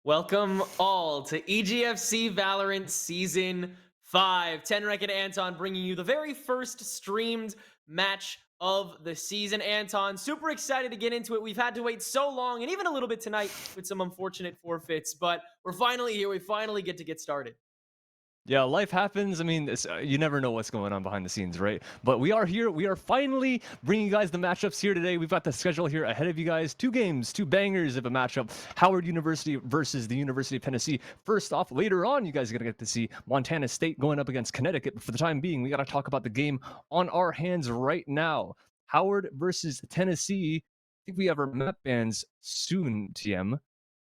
Welcome all to EGFC Valorant Season 5. Tenrek and Anton bringing you the very first streamed match of the season. Anton, super excited to get into it. We've had to wait so long and even a little bit tonight with some unfortunate forfeits, but we're finally here. We finally get started. Yeah, life happens. I mean, you never know what's going on behind the scenes, right? But we are here. We are finally bringing you guys the matchups here today. We've got the schedule here ahead of you guys. Two games, two bangers of a matchup. Howard University versus the University of Tennessee. First off, later on, you guys are going to get to see Montana State going up against Connecticut. But for the time being, we got to talk about the game on our hands right now. Howard versus Tennessee. I think we have our map bans soon, TM.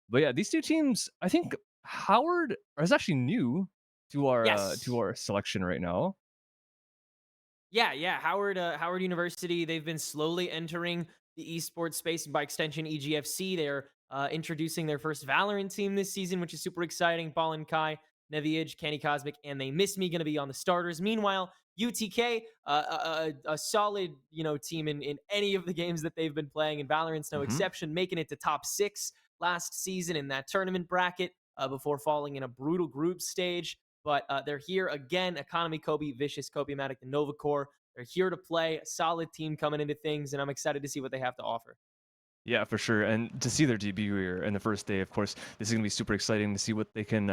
But yeah, these two teams, I think Howard is actually new Yes. to our selection right now. Yeah. Howard University. They've been slowly entering the esports space, and by extension, EGFC. They're introducing their first Valorant team this season, which is super exciting. Ballin Kai, Neviage, Candy Cosmic, and They Miss Me going to be on the starters. Meanwhile, UTK, a solid team in any of the games that they've been playing, and Valorant's no Mhm. exception, making it to top 6 last season in that tournament bracket before falling in a brutal group stage. But they're here again. Economy Kobe, Vicious, Kobe Matic, and Novacore. They're here to play. A solid team coming into things, and I'm excited to see what they have to offer. Yeah, for sure. And to see their debut here in the first day, of course, this is gonna be super exciting to see what they can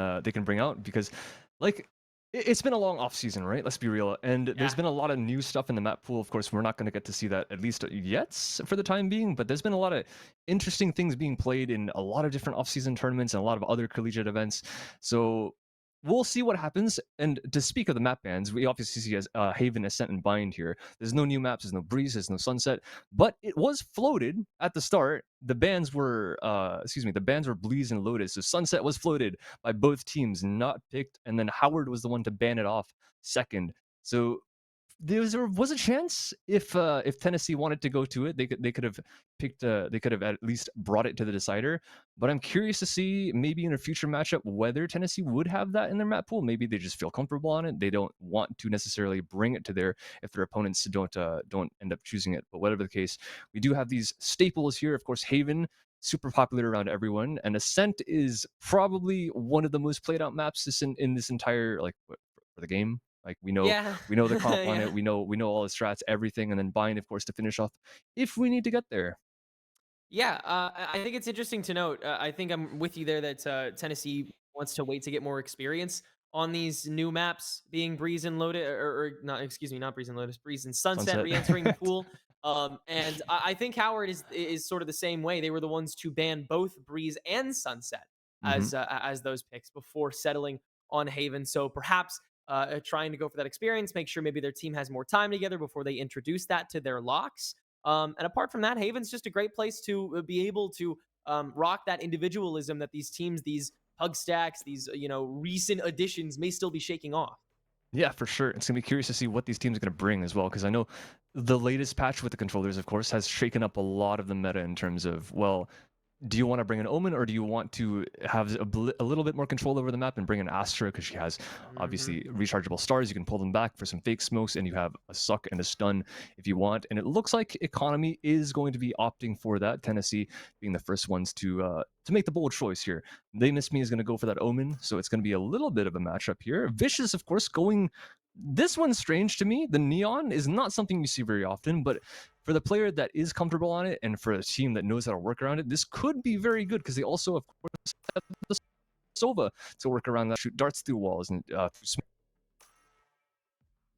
bring out because, like, it's been a long off season, right? Let's be real. And there's Yeah. been a lot of new stuff in the map pool. Of course, we're not going to get to see that at least yet for the time being. But there's been a lot of interesting things being played in a lot of different off season tournaments and a lot of other collegiate events. So we'll see what happens. And to speak of the map bans, we obviously see as Haven, Ascent, and Bind here. There's no new maps, there's no Breeze, there's no Sunset, but it was floated at the start. The bans were Bleeze and Lotus. So Sunset was floated by both teams, not picked, and then Howard was the one to ban it off second. So there was a chance if Tennessee wanted to go to it, they could have picked they could have at least brought it to the decider. But I'm curious to see maybe in a future matchup whether Tennessee would have that in their map pool. Maybe they just feel comfortable on it. They don't want to necessarily bring it to their if their opponents don't end up choosing it. But whatever the case, we do have these staples here. Of course, Haven super popular around everyone, and Ascent is probably one of the most played out maps in this entire for the game. Like Yeah. we know the comp on it. Yeah. We know all the strats, everything, and then Bind, of course, to finish off if we need to get there. Yeah, I think it's interesting to note. I think I'm with you there that Tennessee wants to wait to get more experience on these new maps, being Breeze and Lotus, or not, excuse me, not Breeze and Lotus, Breeze and Sunset Sunset. re-entering the pool. And I think Howard is sort of the same way. They were the ones to ban both Breeze and Sunset Hmm. as those picks before settling on Haven. So perhaps trying to go for that experience, make sure maybe their team has more time together before they introduce that to their locks. And apart from that, Haven's just a great place to be able to rock that individualism that these teams, these hug stacks, these recent additions may still be shaking off. Yeah, for sure. It's gonna be curious to see what these teams are gonna bring as well, because I know the latest patch with the controllers, of course, has shaken up a lot of the meta in terms of do you want to bring an Omen or do you want to have a little bit more control over the map and bring an Astra because she has Hmm. obviously rechargeable stars? You can pull them back for some fake smokes, and you have a suck and a stun if you want. And it looks like Economy is going to be opting for that. Tennessee being the first ones to make the bold choice here. They Miss Me is going to go for that Omen, so it's going to be a little bit of a matchup here. Vicious, of course, going. This one's strange to me. The Neon is not something you see very often, but for the player that is comfortable on it and for a team that knows how to work around it, this could be very good because they also, of course, have the Sova to work around that, shoot darts through walls and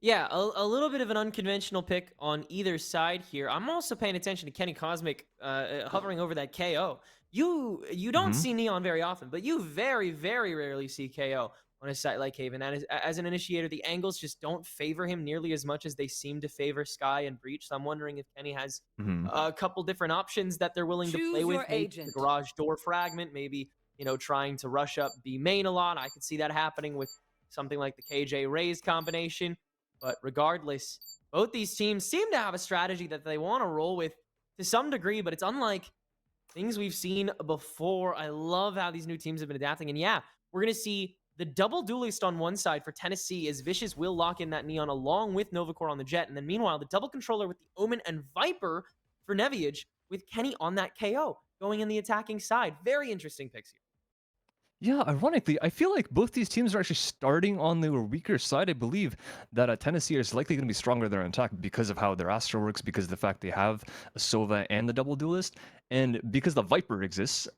Yeah, a little bit of an unconventional pick on either side here. I'm also paying attention to Kenny Cosmic hovering over that KO. You don't Mhm. see Neon very often, but you very rarely see KO on a site like Haven. And as an initiator, the angles just don't favor him nearly as much as they seem to favor Sky and Breach. So I'm wondering if Kenny has Mhm. a couple different options that they're willing to play Choose with. your Maybe the agent. garage door fragment, maybe trying to rush up B main a lot. I could see that happening with something like the KJ Rays combination. But regardless, both these teams seem to have a strategy that they want to roll with to some degree, but it's unlike things we've seen before. I love how these new teams have been adapting. And yeah, we're going to see the double duelist on one side for Tennessee as Vicious will lock in that Neon along with Novacore on the Jet. And then meanwhile, the double controller with the Omen and Viper for Neviage with Kenny on that KO going in the attacking side. Very interesting picks here. Yeah, ironically, I feel like both these teams are actually starting on the weaker side. I believe that Tennessee is likely going to be stronger there in attack because of how their Astra works, because of the fact they have a Sova and the double duelist, and because the Viper exists.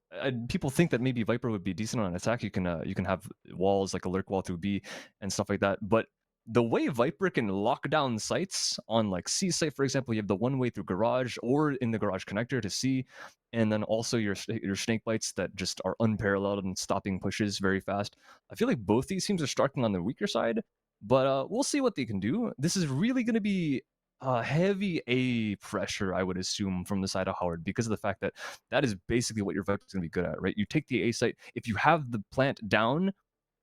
People think that maybe Viper would be decent on attack. You can have walls like a lurk wall through B and stuff like that, but the way Viper can lock down sites on like C site, for example, you have the one way through garage or in the garage connector to C, and then also your snake bites that just are unparalleled and stopping pushes very fast. I feel like both these teams are starting on the weaker side, but we'll see what they can do. This is really going to be heavy A pressure, I would assume, from the side of Howard because of the fact that that is basically what your Viper's going to be good at, right? You take the A site. If you have the plant down,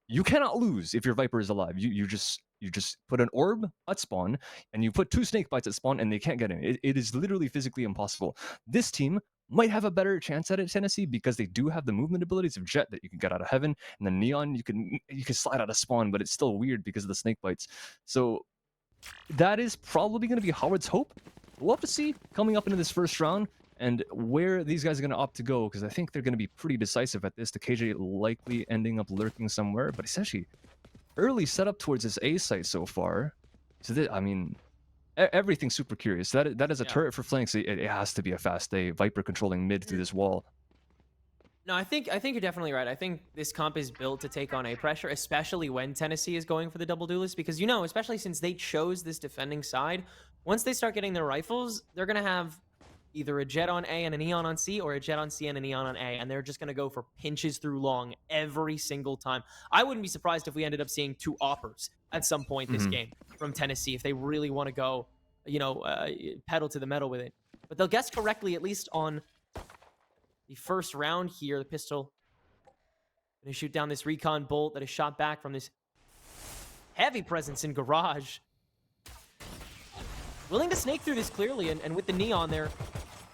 you cannot lose if your Viper is alive. You just put an orb at spawn and you put two snake bites at spawn and they can't get in. It is literally physically impossible. This team might have a better chance at it, Tennessee, because they do have the movement abilities of Jet that you can get out of heaven, and the Neon you can slide out of spawn, but it's still weird because of the snake bites. So that is probably going to be Howard's hope. We'll have to see coming up into this first round and where these guys are going to opt to go, because I think they're going to be pretty decisive at this. The KJ likely ending up lurking somewhere, but it's actually early setup towards this A site so far. So I mean, everything's super curious. That is a Yeah. turret for flanks. It has to be a fast A. Viper controlling mid through this wall. No, I think you're definitely right. I think this comp is built to take on A pressure, especially when Tennessee is going for the double duelist, because especially since they chose this defending side, once they start getting their rifles, they're gonna have either a jet on A and a neon on C, or a jet on C and a neon on A, and they're just gonna go for pinches through long every single time. I wouldn't be surprised if we ended up seeing two oppers at some point this game from Tennessee if they really want to go, pedal to the metal with it. But they'll guess correctly at least on the first round here. The pistol gonna shoot down this recon bolt that is shot back from this heavy presence in garage. Willing to snake through this clearly, and with the neon there,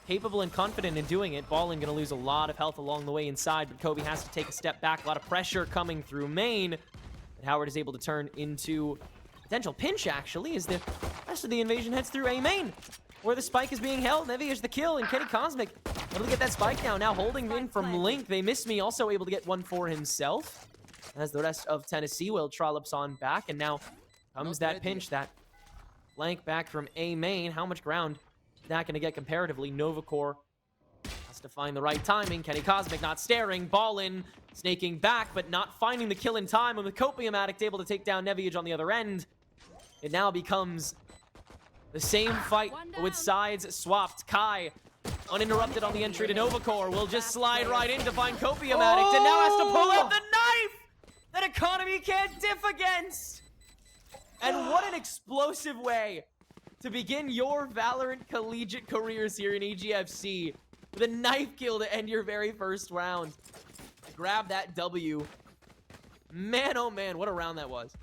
capable and confident in doing it. Ballin gonna lose a lot of health along the way inside, but Kobe has to take a step back. A lot of pressure coming through main, and Howard is able to turn into potential pinch, actually, as the rest of the invasion heads through A main, where the spike is being held. Nevi is the kill, and Kenny Cosmic able to get that spike now holding in from Link. They miss me, also able to get one for himself, as the rest of Tennessee will trollops on back, and now comes that pinch, that flank back from A main. How much ground is that going to get comparatively? Novacore has to find the right timing. Kenny Cosmic not staring. Ballin snaking back, but not finding the kill in time, and with Copium Addict able to take down Neviage on the other end, it now becomes the same fight, but with sides swapped. Kai, uninterrupted on the entry to Novacore, will just slide right in to find Copium Addict, and now has to pull out the knife that Economy can't diff against. And what an explosive way to begin your Valorant collegiate careers here in EGFC, with a knife kill to end your very first round. Grab that W. Man, oh man, what a round that was.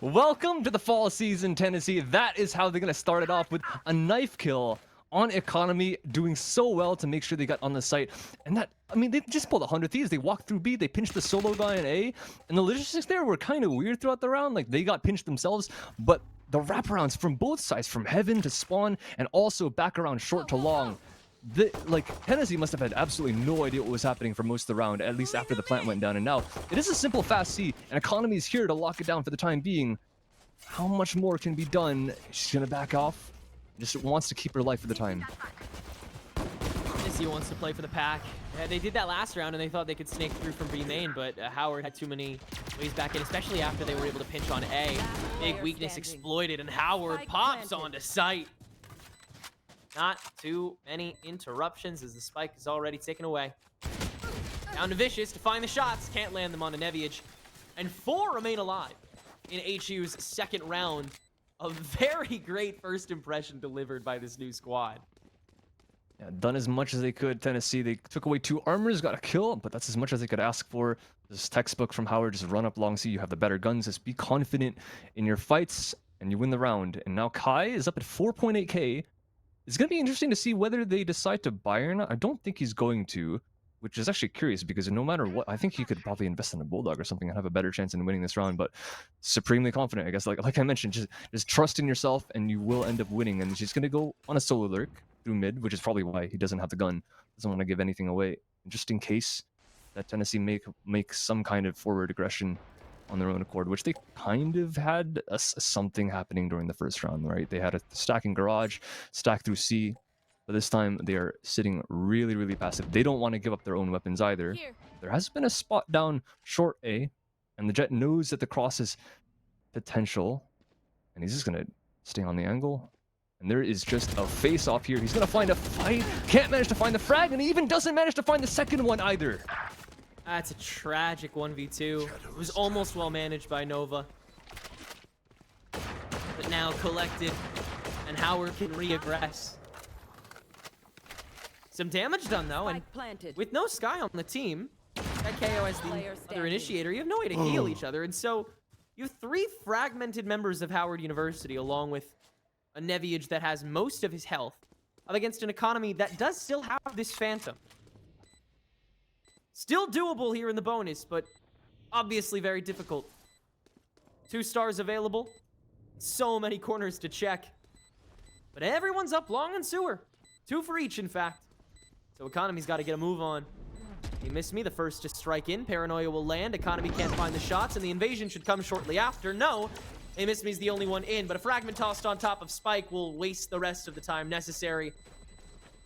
Welcome to the fall season, Tennessee. That is how they're going to start it off, with a knife kill on Economy, doing so well to make sure they got on the site. And that, I mean, they just pulled 100 Thieves. They walked through B, they pinched the solo guy in A, and the logistics there were kind of weird throughout the round. Like, they got pinched themselves, but the wraparounds from both sides, from heaven to spawn, and also back around short to long. Tennessee must have had absolutely no idea what was happening for most of the round, at least after the plant went down. And now it is a simple fast C, and Economy is here to lock it down for the time being. How much more can be done? She's gonna back off. Just wants to keep her life for the time. Tennessee wants to play for the pack. They did that last round, and they thought they could snake through from B main, but Howard had too many ways back in, especially after they were able to pinch on A. Big weakness exploited, and Howard pops onto site. Not too many interruptions, as the spike is already taken away. Down to Vicious to find the shots. Can't land them onto Neviage. And 4 remain alive in HU's second round. A very great first impression delivered by this new squad. Yeah, done as much as they could, Tennessee. They took away 2 armors, got a kill, but that's as much as they could ask for. This textbook from Howard, just run up long C. You have the better guns. Just be confident in your fights, and you win the round. And now Kai is up at 4.8k. It's going to be interesting to see whether they decide to buy or not. I don't think he's going to, which is actually curious, because no matter what, I think he could probably invest in a Bulldog or something and have a better chance in winning this round. But supremely confident, I guess. Like I mentioned, just trust in yourself, and you will end up winning. And she's going to go on a solo lurk through mid, which is probably why he doesn't have the gun. Doesn't want to give anything away, just in case that Tennessee make some kind of forward aggression on their own accord, which they kind of had something happening during the first round, right? They had a stack in garage, stack through C, but this time they are sitting really, really passive. They don't want to give up their own weapons either. Here. There has been a spot down short A, and the Jet knows that the cross is potential, and he's just gonna stay on the angle. And there is just a face-off here. He's gonna find a fight. Can't manage to find the frag, and he even doesn't manage to find the second one either. That's a tragic 1v2. It was almost well managed by Nova. But now collected, and Howard can re-aggress. Some damage done though, and with no Sky on the team, that KO as the other initiator, you have no way to heal each other, and so you have 3 fragmented members of Howard University, along with a Neviage that has most of his health, up against an economy that does still have this Phantom. Still doable here in the bonus, but obviously very difficult. 2 stars available. So many corners to check. But everyone's up long and sewer. 2 for each, in fact. So Economy's got to get a move on. He missed me, the first to strike in. Paranoia will land. Economy can't find the shots, and the invasion should come shortly after. No, they missed me's the only one in, but a fragment tossed on top of Spike will waste the rest of the time necessary.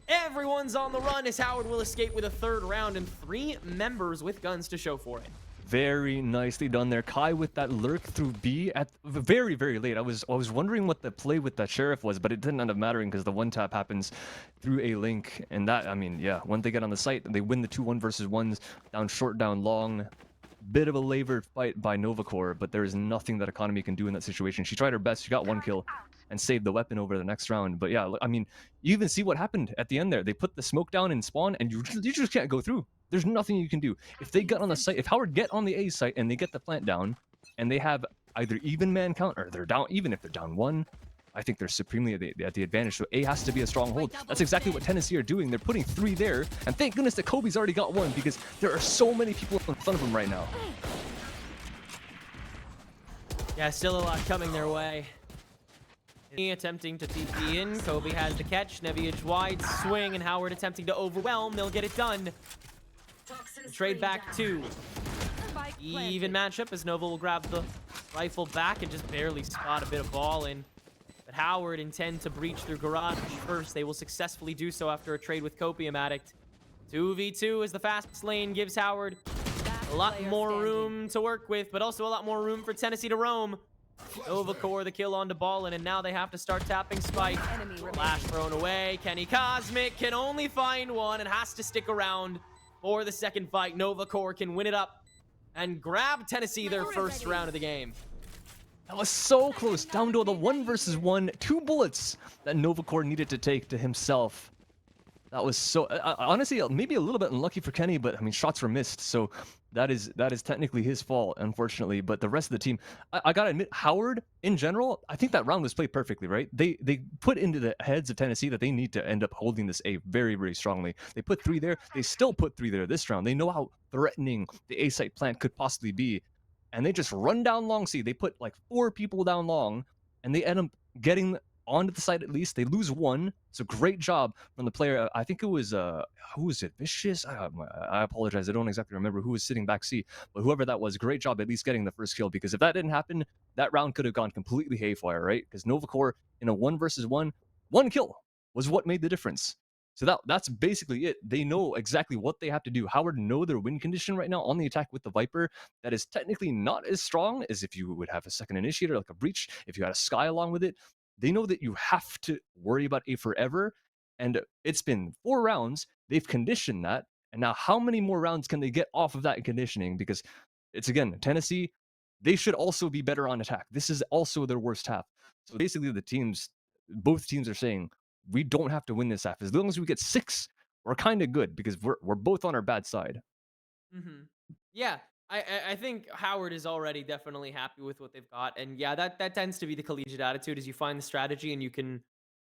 Everyone's on the run as Howard will escape with a 3rd round and 3 members with guns to show for it. Very nicely done there. Kai with that lurk through B at very, very late. I was wondering what the play with that Sheriff was, but it didn't end up mattering because the one tap happens through a link. And that, I mean, yeah, when they get on the site, they win the 2-1 versus 1s, down short, down long. Bit of a labored fight by Novacore, but there is nothing that Economy can do in that situation. She tried her best. She got 1 kill and saved the weapon over the next round. But yeah, I mean, you even see what happened at the end there. They put the smoke down in spawn, and you just can't go through. There's nothing you can do. If they get on the site, if Howard get on the A site and they get the plant down, and they have either even man count or they're down, even if they're down 1, I think they're supremely at the advantage. So A has to be a stronghold. That's exactly what Tennessee are doing. They're putting 3 there, and thank goodness that Kobe's already got 1 because there are so many people in front of him right now. Yeah, still a lot coming their way. Attempting to TP in. Kobe has the catch. Neviage wide swing, and Howard attempting to overwhelm. They'll get it done. Trade back 2. Even matchup as Nova will grab the rifle back and just barely spot a bit of ball in. But Howard intend to breach through garage first. They will successfully do so after a trade with Copium Addict. 2v2 as the fast lane gives Howard a lot more room to work with, but also a lot more room for Tennessee to roam. Novacore the kill onto Ballin, and now they have to start tapping Spike. Flash thrown away. Kenny Cosmic can only find 1 and has to stick around for the second fight. Novacore can win it up and grab Tennessee their first round of the game. That was so close, down to the 1 versus 1, 2 bullets that Novacore needed to take to himself. That was so, honestly, maybe a little bit unlucky for Kenny, but I mean, shots were missed, so that is technically his fault, unfortunately. But the rest of the team, I gotta admit, Howard in general, I think that round was played perfectly, right? They put into the heads of Tennessee that they need to end up holding this A very, very strongly. They put 3 there. They still put 3 there this round. They know how threatening the A site plant could possibly be, and they just run down long C. They put like 4 people down long, and they end up getting onto the site at least. They lose 1. So great job from the player. I think it was who was it? Vicious? I apologize. I don't exactly remember who was sitting back C, but whoever that was, great job at least getting the first kill, because if that didn't happen, that round could have gone completely haywire, right? Because Novacore in a 1 versus 1, 1 kill was what made the difference. So that's basically it. They know exactly what they have to do. Howard know their win condition right now on the attack with the Viper that is technically not as strong as if you would have a second initiator like a breach, if you had a Sky along with it. They know that you have to worry about A forever, and it's been 4 rounds. They've conditioned that, and now how many more rounds can they get off of that conditioning? Because it's, again, Tennessee, they should also be better on attack. This is also their worst half. So basically both teams are saying, we don't have to win this half. As long as we get 6, we're kind of good, because we're both on our bad side. Mm-hmm. Yeah, I think Howard is already definitely happy with what they've got. And yeah, that tends to be the collegiate attitude, is you find the strategy and you can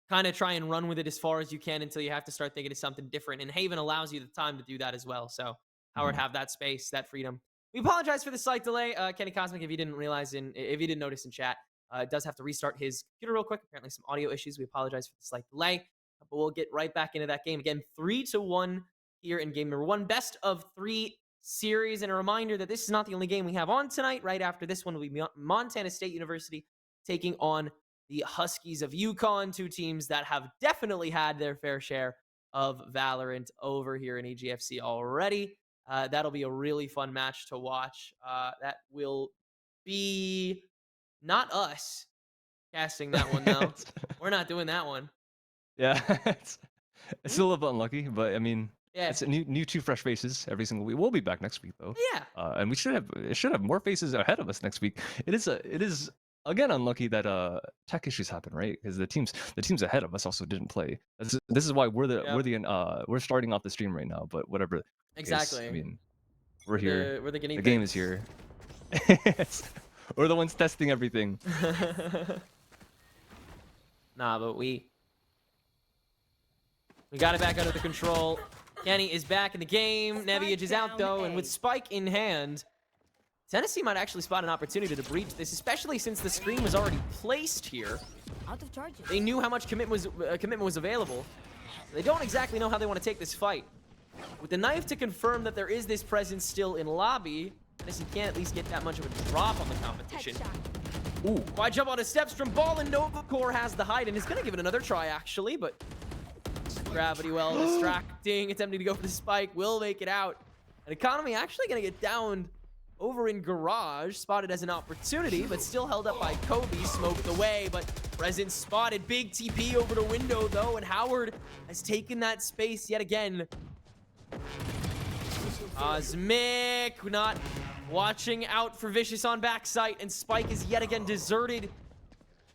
kind of try and run with it as far as you can until you have to start thinking of something different. And Haven allows you the time to do that as well. So Howard have that space, that freedom. We apologize for the slight delay. Kenny Cosmic, if you didn't notice in chat, does have to restart his computer real quick. Apparently some audio issues. We apologize for the slight delay, but we'll get right back into that game again. 3-1 here in game number 1. Best of 3 series. And a reminder that this is not the only game we have on tonight. Right after this one will be Montana State University taking on the Huskies of UConn, two teams that have definitely had their fair share of Valorant over here in EGFC already. That'll be a really fun match to watch. That will be not us casting that one, though. We're not doing that one. Yeah, it's a little bit unlucky, but I mean, Yeah. it's a new two fresh faces every single week. We'll be back next week though. Yeah. And we should have more faces ahead of us next week. It is again unlucky that tech issues happen, right? Because the teams ahead of us also didn't play. This is why we're starting off the stream right now. But whatever the Exactly. case, I mean, we're here. We're the guinea The game is pigs. here. We're the ones testing everything. Nah, but we got it back under the control. Kenny is back in the game. Neviage is out, though, and with Spike in hand, Tennessee might actually spot an opportunity to breach this, especially since the screen was already placed here. Out of charges. They knew how much commitment was available. They don't exactly know how they want to take this fight. With the knife to confirm that there is this presence still in lobby, Tennessee can't at least get that much of a drop on the competition. Ooh, wide jump on his steps from Ball, and Novacore has the hide and is going to give it another try, actually, but gravity well distracting, attempting to go for the spike, will make it out. And Economy actually going to get downed over in Garage, spotted as an opportunity, but still held up by Kobe, smoked away, but Presence spotted. Big TP over the window, though, and Howard has taken that space yet again. Osmic not watching out for Vicious on backside, and Spike is yet again deserted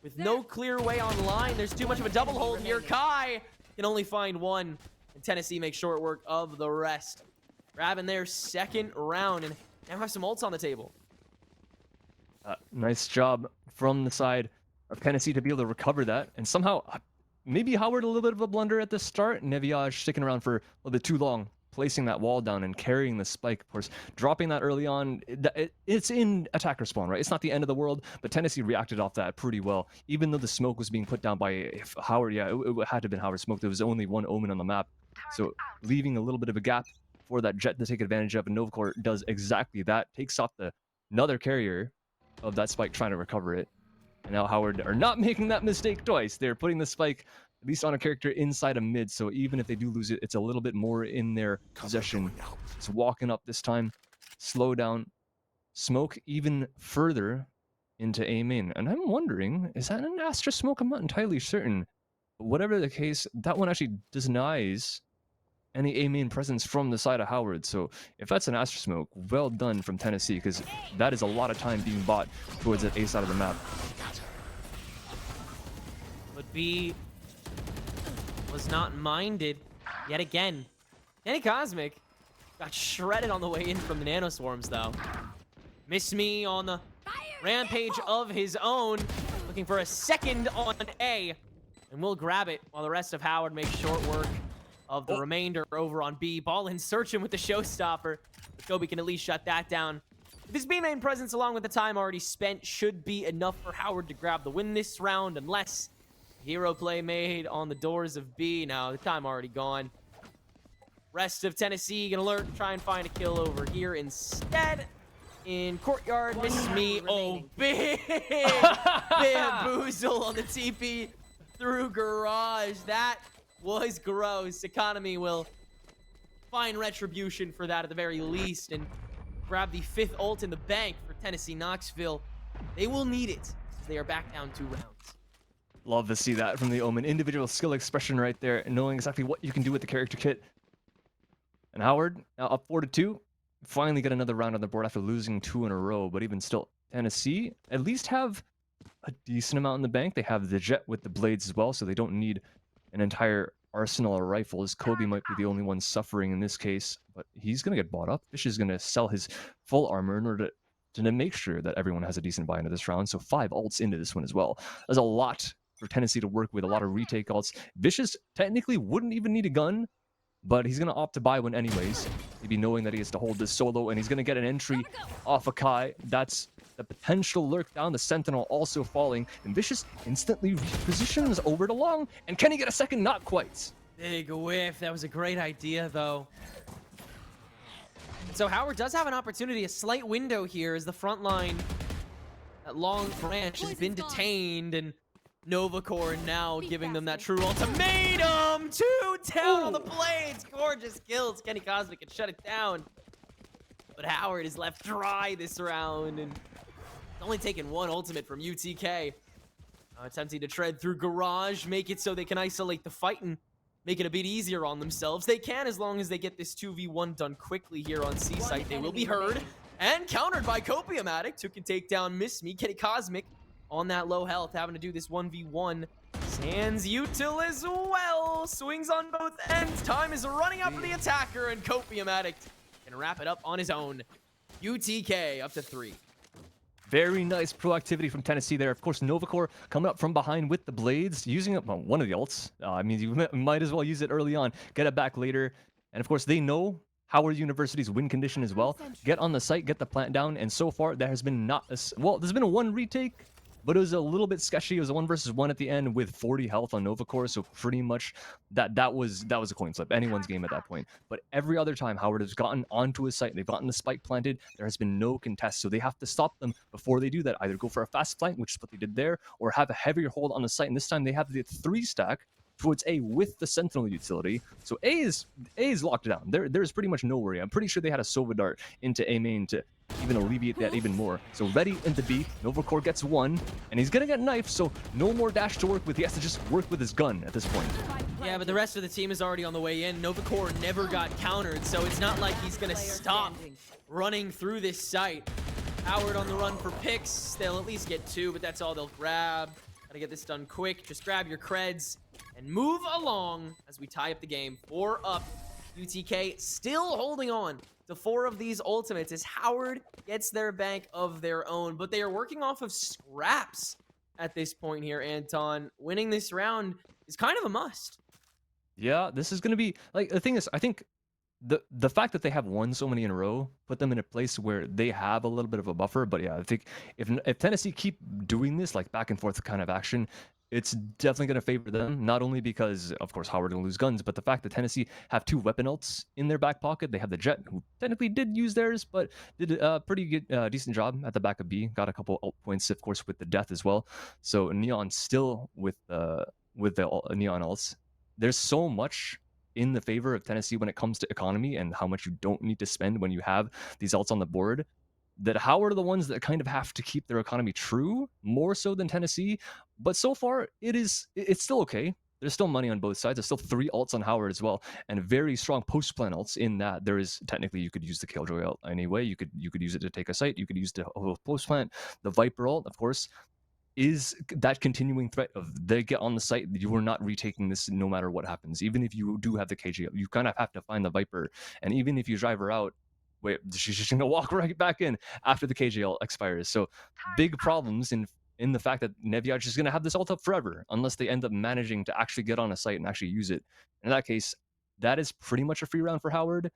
with no clear way online. There's too much of a double hold here. Kai can only find one, and Tennessee makes short work of the rest. Grabbing their second round, and now have some ults on the table. Nice job from the side of Tennessee to be able to recover that, and somehow maybe Howard a little bit of a blunder at the start. Neviage sticking around for a little bit too long, placing that wall down and carrying the spike, of course, dropping that early on. It's in attacker spawn, right? It's not the end of the world, but Tennessee reacted off that pretty well. Even though the smoke was being put down by Howard, yeah, it had to have been Howard smoke. There was only one Omen on the map, so leaving a little bit of a gap for that Jet to take advantage of, and Novacore does exactly that. Takes off another carrier of that spike, trying to recover it. And now Howard are not making that mistake twice. They're putting the spike at least on a character inside a mid, so even if they do lose it, it's a little bit more in their possession. It's walking up this time, slow down, smoke even further into A main. And I'm wondering, is that an Astra smoke? I'm not entirely certain. But whatever the case, that one actually denies any A main presence from the side of Howard. So if that's an Astra smoke, well done from Tennessee, because that is a lot of time being bought towards that A side of the map. But B was not minded yet again. Danny Cosmic got shredded on the way in from the nanoswarms, though. Miss Me on the rampage of his own, looking for a second on A, and we'll grab it while the rest of Howard makes short work of the remainder over on B. Ball in searching with the showstopper, but Kobe can at least shut that down. This B main presence, along with the time already spent, should be enough for Howard to grab the win this round, unless hero play made on the doors of B. Now, the time already gone. Rest of Tennessee gonna lurk, try and find a kill over here instead. In Courtyard, Miss Me. Oh, big bamboozle on the TP through Garage. That was gross. Economy will find retribution for that at the very least and grab the 5th ult in the bank for Tennessee Knoxville. They will need it as they are back down 2 rounds. Love to see that from the Omen. Individual skill expression right there, and knowing exactly what you can do with the character kit. And Howard, now up 4-2. Finally get another round on the board after losing 2 in a row. But even still, Tennessee at least have a decent amount in the bank. They have the Jet with the blades as well, so they don't need an entire arsenal of rifles. Kobe might be the only one suffering in this case, but he's going to get bought up. Fish is going to sell his full armor in order to make sure that everyone has a decent buy into this round. So 5 ults into this one as well. There's a lot for Tennessee to work with, a lot of retake ults. Vicious technically wouldn't even need a gun, but he's going to opt to buy one anyways, maybe knowing that he has to hold this solo, and he's going to get an entry off of Kai. That's the potential lurk down. The Sentinel also falling, and Vicious instantly repositions over to Long, and can he get a second? Not quite. Big whiff. That was a great idea, though. So Howard does have an opportunity, a slight window here as the front line, that long branch has been detained, and Novacore now giving them that true ultimatum. 2 down on the blades. Gorgeous kills. Kenny Cosmic can shut it down. But Howard is left dry this round, and it's only taken 1 ultimate from UTK. Attempting to tread through Garage, make it so they can isolate the fight and make it a bit easier on themselves. They can, as long as they get this 2v1 done quickly here on C site. They will be heard and countered by Copiumatic, who can take down Miss Me. Kenny Cosmic on that low health, having to do this 1v1. Sans Util as well. Swings on both ends. Time is running out for the attacker, and Copiumatic can wrap it up on his own. UTK up to 3. Very nice proactivity from Tennessee there. Of course, Novacore coming up from behind with the blades, using up one of the ults. I mean, you might as well use it early on, get it back later. And of course, they know Howard University's win condition as well. Get on the site, get the plant down, and so far there has been not a, well, there's been a 1 retake, but it was a little bit sketchy. It was a 1 versus 1 at the end with 40 health on Novacore, so pretty much that was a coin flip, anyone's game at that point. But every other time Howard has gotten onto a site, they've gotten the spike planted, there has been no contest, so they have to stop them before they do that. Either go for a fast flank, which is what they did there, or have a heavier hold on the site, and this time they have the 3 stack towards A with the Sentinel utility. So A is locked down. There's pretty much no worry. I'm pretty sure they had a Sova Dart into A main to even alleviate that even more. So ready into B. Novacore gets 1, and he's gonna get knifed, so no more dash to work with. He has to just work with his gun at this point. Yeah, but the rest of the team is already on the way in. Novacore never got countered, so it's not like he's gonna stop running through this site. Howard on the run for picks. They'll at least get 2, but that's all they'll grab. Gotta get this done quick. Just grab your creds and move along as we tie up the game. 4 up. UTK still holding on to 4 of these ultimates as Howard gets their bank of their own, but they are working off of scraps at this point here, Anton. Winning this round is kind of a must. Yeah, this is going to be, like, the thing is, I think the fact that they have won so many in a row put them in a place where they have a little bit of a buffer. But yeah, I think if Tennessee keep doing this, like, back and forth kind of action, it's definitely going to favor them, not only because, of course, Howard will lose guns, but the fact that Tennessee have 2 weapon ults in their back pocket. They have the Jet, who technically did use theirs, but did a pretty good, decent job at the back of B. Got a couple ult points, of course, with the Death as well. So Neon still with the Neon ults. There's so much in the favor of Tennessee when it comes to economy and how much you don't need to spend when you have these ults on the board, that Howard are the ones that kind of have to keep their economy true, more so than Tennessee. But so far, it's still okay. There's still money on both sides. There's still 3 ults on Howard as well, and very strong post-plan ults in that there is, technically, you could use the Killjoy ult anyway. You could use it to take a site. You could use the post-plant. The Viper ult, of course, is that continuing threat of they get on the site, you are not retaking this no matter what happens. Even if you do have the KJ, you kind of have to find the Viper. And even if you drive her out, wait, she's just gonna walk right back in after the KJ expires. So big problems in the fact that Neviage is gonna have this ult up forever unless they end up managing to actually get on a site and actually use it. In that case, that is pretty much a free round for Howard.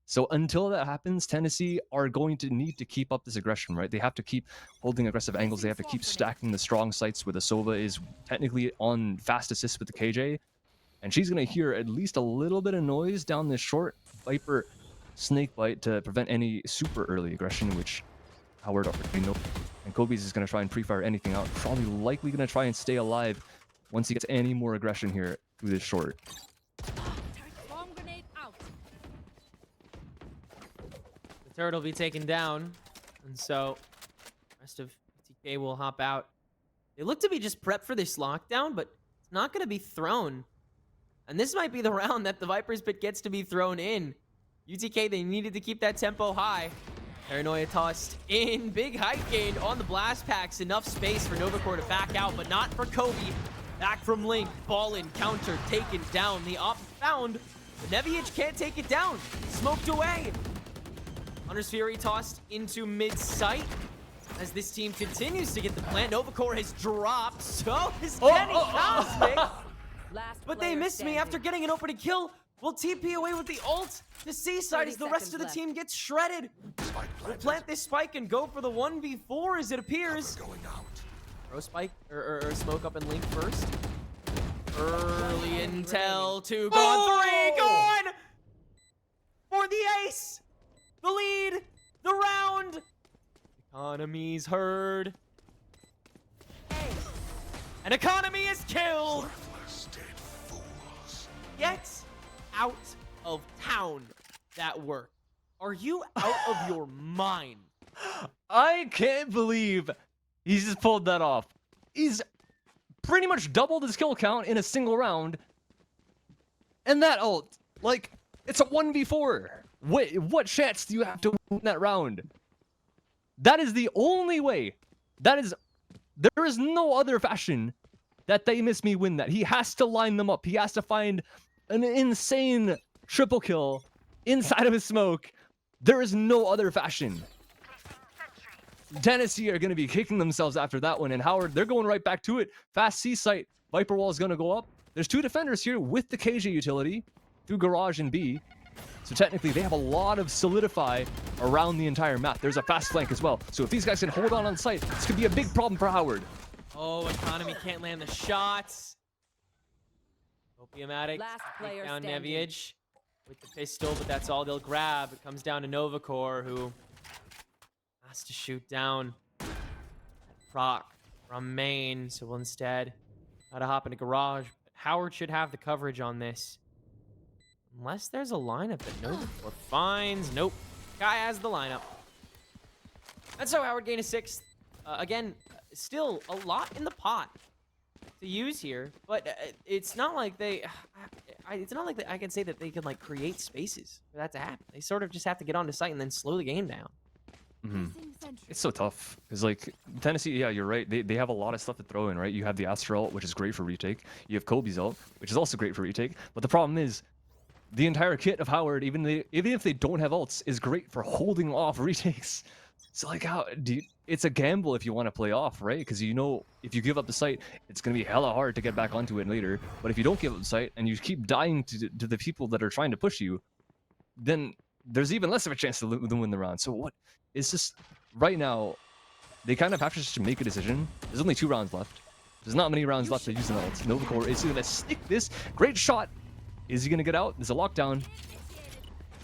So until that happens, Tennessee are going to need to keep up this aggression, right? They have to keep holding aggressive angles. They have to keep stacking the strong sites where the Sova is technically on fast assist with the KJ. And she's going to hear at least a little bit of noise down this short Viper snake bite to prevent any super early aggression, which Howard already knows. And Kobe's is going to try and pre-fire anything out. Probably likely going to try and stay alive once he gets any more aggression here through this short. The turret will be taken down, and so the rest of TK will hop out. They look to be just prepped for this lockdown, but it's not going to be thrown. And this might be the round that the Viper's Pit gets to be thrown in. UTK, they needed to keep that tempo high. Paranoia tossed in. Big height gained on the blast packs. Enough space for Novacore to back out, but not for Kobe. Back from Link. Ball in, counter, taken down. The op found. But Neviage can't take it down. Smoked away. Hunter's Fury tossed into mid-sight as this team continues to get the plant. Novacore has dropped. So is Kenny Cosmic. But they missed me after getting an opening kill. Will TP away with the ult to C-side as the rest of the team gets shredded. We'll plant this spike and go for the 1v4 as it appears. Throw spike or smoke up and Link first. Early intel, 2 gone, 3 gone! For the ace! The lead Economy's heard. And Economy is killed! Get out of town. That worked. Are you out of your mind? I can't believe he's just pulled that off. He's pretty much doubled his kill count in a single round. And that ult, like, it's a 1v4. What chance do you have to win that round? That is the only way. There is no other fashion that they miss me win that. He has to line them up. He has to find an insane triple kill inside of his smoke. There is no other fashion. Tennessee are going to be kicking themselves after that one. And Howard, they're going right back to it. Fast C site. Viper wall is going to go up. There's two defenders here with the KJ utility through Garage and B. So technically, they have a lot of solidify around the entire map. There's a fast flank as well. So if these guys can hold on site, this could be a big problem for Howard. Oh, Economy can't land the shots. Opiumatic take down Neviage with the pistol, but that's all they'll grab. It comes down to Novacore, who has to shoot down Proc from main. So we'll instead gotta hop into Garage. But Howard should have the coverage on this. Unless there's a lineup that Novacore finds. Nope. Guy has the lineup. That's how Howard gained a 6th. Again, still a lot in the pot to use here, but it's not like they. It's not like I can say that they can like create spaces for that to happen. They sort of just have to get onto site and then slow the game down. It's so tough because like Tennessee, yeah, you're right. They have a lot of stuff to throw in, right? You have the Astra ult, which is great for retake. You have Kobe's ult, which is also great for retake. But the problem is, the entire kit of Howard, even if they don't have ults, is great for holding off retakes. So like, how do you? It's a gamble if you want to play off, right? Because you know if you give up the site, it's gonna be hella hard to get back onto it later. But if you don't give up the site and you keep dying to the people that are trying to push you, then there's even less of a chance to win the round. So what? It's just right now, they kind of have to just make a decision. There's only 2 rounds left. There's not many rounds left to use an ult. Novacore is gonna stick this. Great shot. Is he gonna get out? There's a lockdown.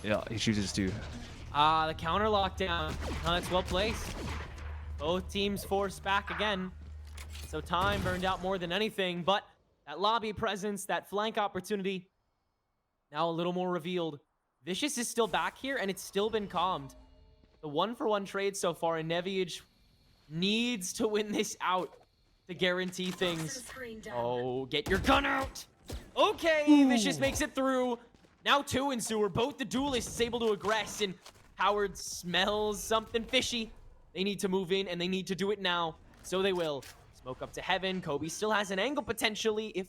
Yeah, he chooses to. The counter lockdown. That's well placed. Both teams forced back again. So time burned out more than anything, but that lobby presence, that flank opportunity, now a little more revealed. Vicious is still back here, and it's still been calmed. The 1-for-1 trade so far, and Neviage needs to win this out to guarantee things. Oh, get your gun out! Okay, Vicious makes it through. Now 2 in sewer. Both the duelists able to aggress, and Howard smells something fishy. They need to move in, and they need to do it now. So they will. Smoke up to heaven. Kobe still has an angle potentially if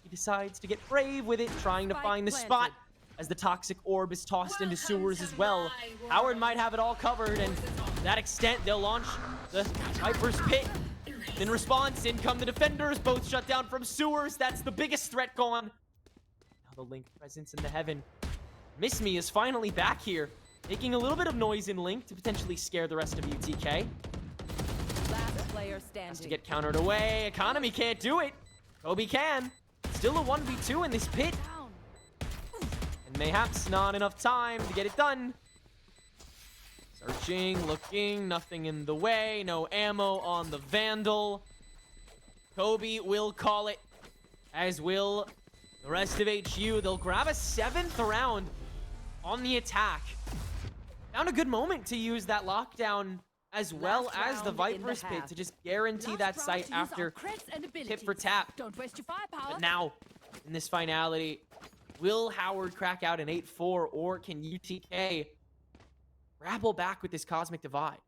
he decides to get brave with it, trying to find the spot as the toxic orb is tossed into sewers as well. Howard might have it all covered, and to that extent, they'll launch the Viper's Pit. In response, in come the defenders, both shut down from sewers. That's the biggest threat gone. Now the Link presence in the heaven. Miss Me is finally back here, making a little bit of noise in Link to potentially scare the rest of UTK. Last player standing. Has to get countered away. Economy can't do it. Kobe can. Still a 1v2 in this pit. And mayhaps not enough time to get it done. Searching, looking, nothing in the way. No ammo on the Vandal. Kobe will call it, as will the rest of HU. They'll grab a 7th round on the attack. Found a good moment to use that lockdown as well as the Viper's Pit to just guarantee that site after tip for tap. Don't waste your firepower. But now, in this finality, will Howard crack out an 8-4, or can UTK grapple back with this Cosmic Divide?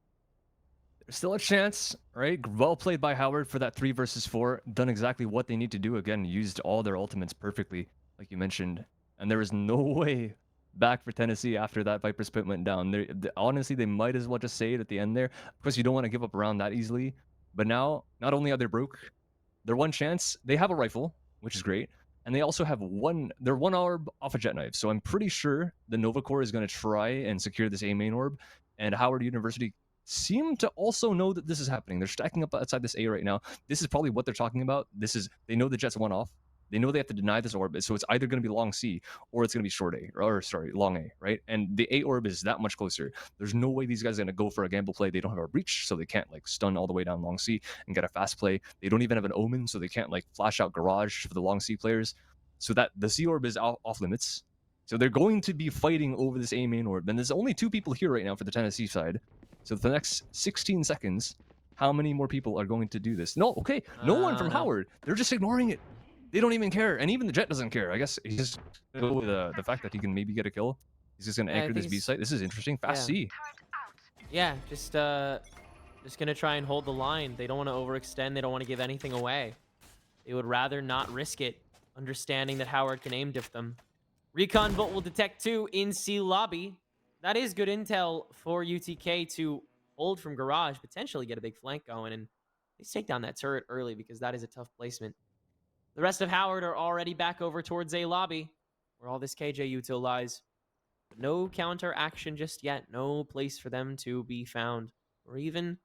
There's still a chance, right? Well played by Howard for that 3 versus 4. Done exactly what they need to do. Again, used all their ultimates perfectly, like you mentioned. And there is no way back for Tennessee after that Viper's Pit went down. Honestly, they might as well just say it at the end there. Of course, you don't want to give up around that easily. But now, not only are they broke, their one chance, they have a rifle, which is great. And they also have their one orb off a jet knife. So I'm pretty sure the Novacore is going to try and secure this A main orb. And Howard University seem to also know that this is happening. They're stacking up outside this A right now. This is probably what they're talking about. They know the jet's one off. They know they have to deny this orb, so it's either going to be long C or it's going to be short A, or sorry, long A, right? And the A orb is that much closer. There's no way these guys are going to go for a gamble play. They don't have a breach, so they can't like stun all the way down long C and get a fast play. They don't even have an omen, so they can't like flash out garage for the long C players. So that the C orb is off limits. So they're going to be fighting over this A main orb. And there's only 2 people here right now for the Tennessee side. So for the next 16 seconds, how many more people are going to do this? No, okay, no one from No. Howard. They're just ignoring it. They don't even care. And even the Jet doesn't care. I guess he's just going to go with the fact that he can maybe get a kill. He's just going to Yeah, I anchor think this B it's- site. This is interesting. Fast yeah. C. Yeah, just gonna try and hold the line. They don't want to overextend. They don't want to give anything away. They would rather not risk it, understanding that Howard can aim diff them. Recon Bolt will detect 2 in C lobby. That is good intel for UTK to hold from garage, potentially get a big flank going, and they take down that turret early because that is a tough placement. The rest of Howard are already back over towards A lobby, where all this KJ util lies. But no counter action just yet. No place for them to be found or even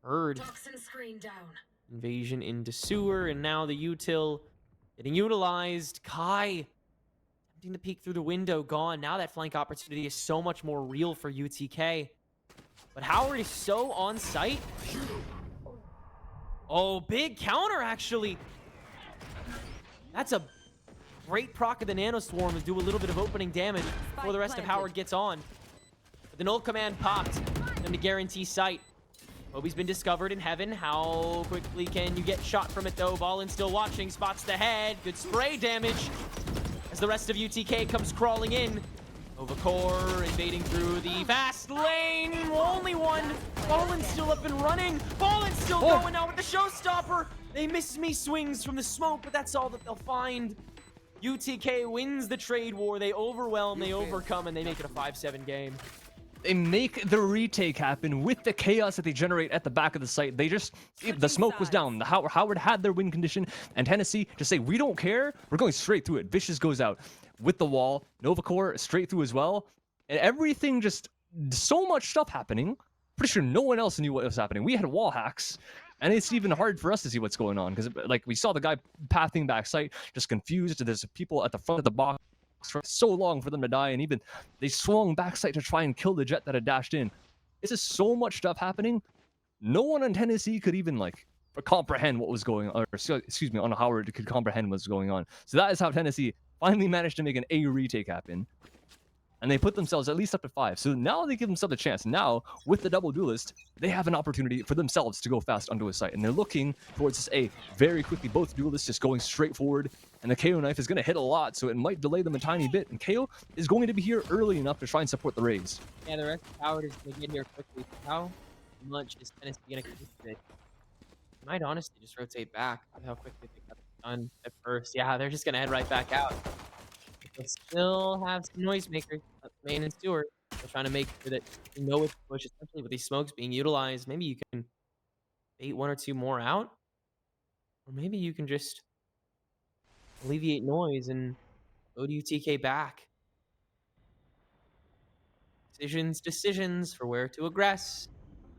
heard. Toxin screen down. Invasion into sewer, and now the util getting utilized. Kai attempting to peek through the window, gone. Now that flank opportunity is so much more real for UTK. But Howard is so on site. Oh, big counter, actually. That's a great proc of the Nano Swarm to do a little bit of opening damage before the rest of Howard gets on. But the null command popped for them to guarantee sight. Obi's been discovered in heaven. How quickly can you get shot from it, though? Ballin still watching, spots the head. Good spray damage as the rest of UTK comes crawling in. Overcore invading through the fast lane. Only one. Ballin's still up and running. Ballin's still going now with the showstopper. They miss me swings from the smoke, but that's all that they'll find. UTK wins the trade war. They overwhelm, they overcome, and they make it a 5-7 game. They make the retake happen with the chaos that they generate at the back of the site. They just, the smoke was down. The Howard had their win condition, and Tennessee just say, we don't care. We're going straight through it. Vicious goes out with the wall. Novacore straight through as well. And everything just, so much stuff happening. Pretty sure no one else knew what was happening. We had wall hacks, and it's even hard for us to see what's going on, because like we saw the guy pathing back site, just confused. There's people at the front of the box for so long for them to die, and even they swung backside to try and kill the Jet that had dashed in. It's just so much stuff happening. No one on Tennessee could even like comprehend what was going on, or excuse me, on Howard could comprehend what's going on. So that is how Tennessee finally managed to make an A retake happen, and they put themselves at least up to 5. So now they give themselves a chance. Now with the double duelist, they have an opportunity for themselves to go fast onto a site, and they're looking towards this A very quickly. Both duelists just going straight forward. And the KO knife is going to hit a lot, so it might delay them a tiny bit. And KO is going to be here early enough to try and support the Rays. Yeah, the rest of Howard is going to get here quickly. How much is Tennessee going to commit today? Might honestly just rotate back. Look how quickly they got it done at first. Yeah, they're just going to head right back out. They still have some noisemakers, main and Stewart. They're trying to make sure that you know what to push, especially with these smokes being utilized. Maybe you can bait 1 or 2 more out. Or maybe you can just alleviate noise and go to UTK back. Decisions for where to aggress.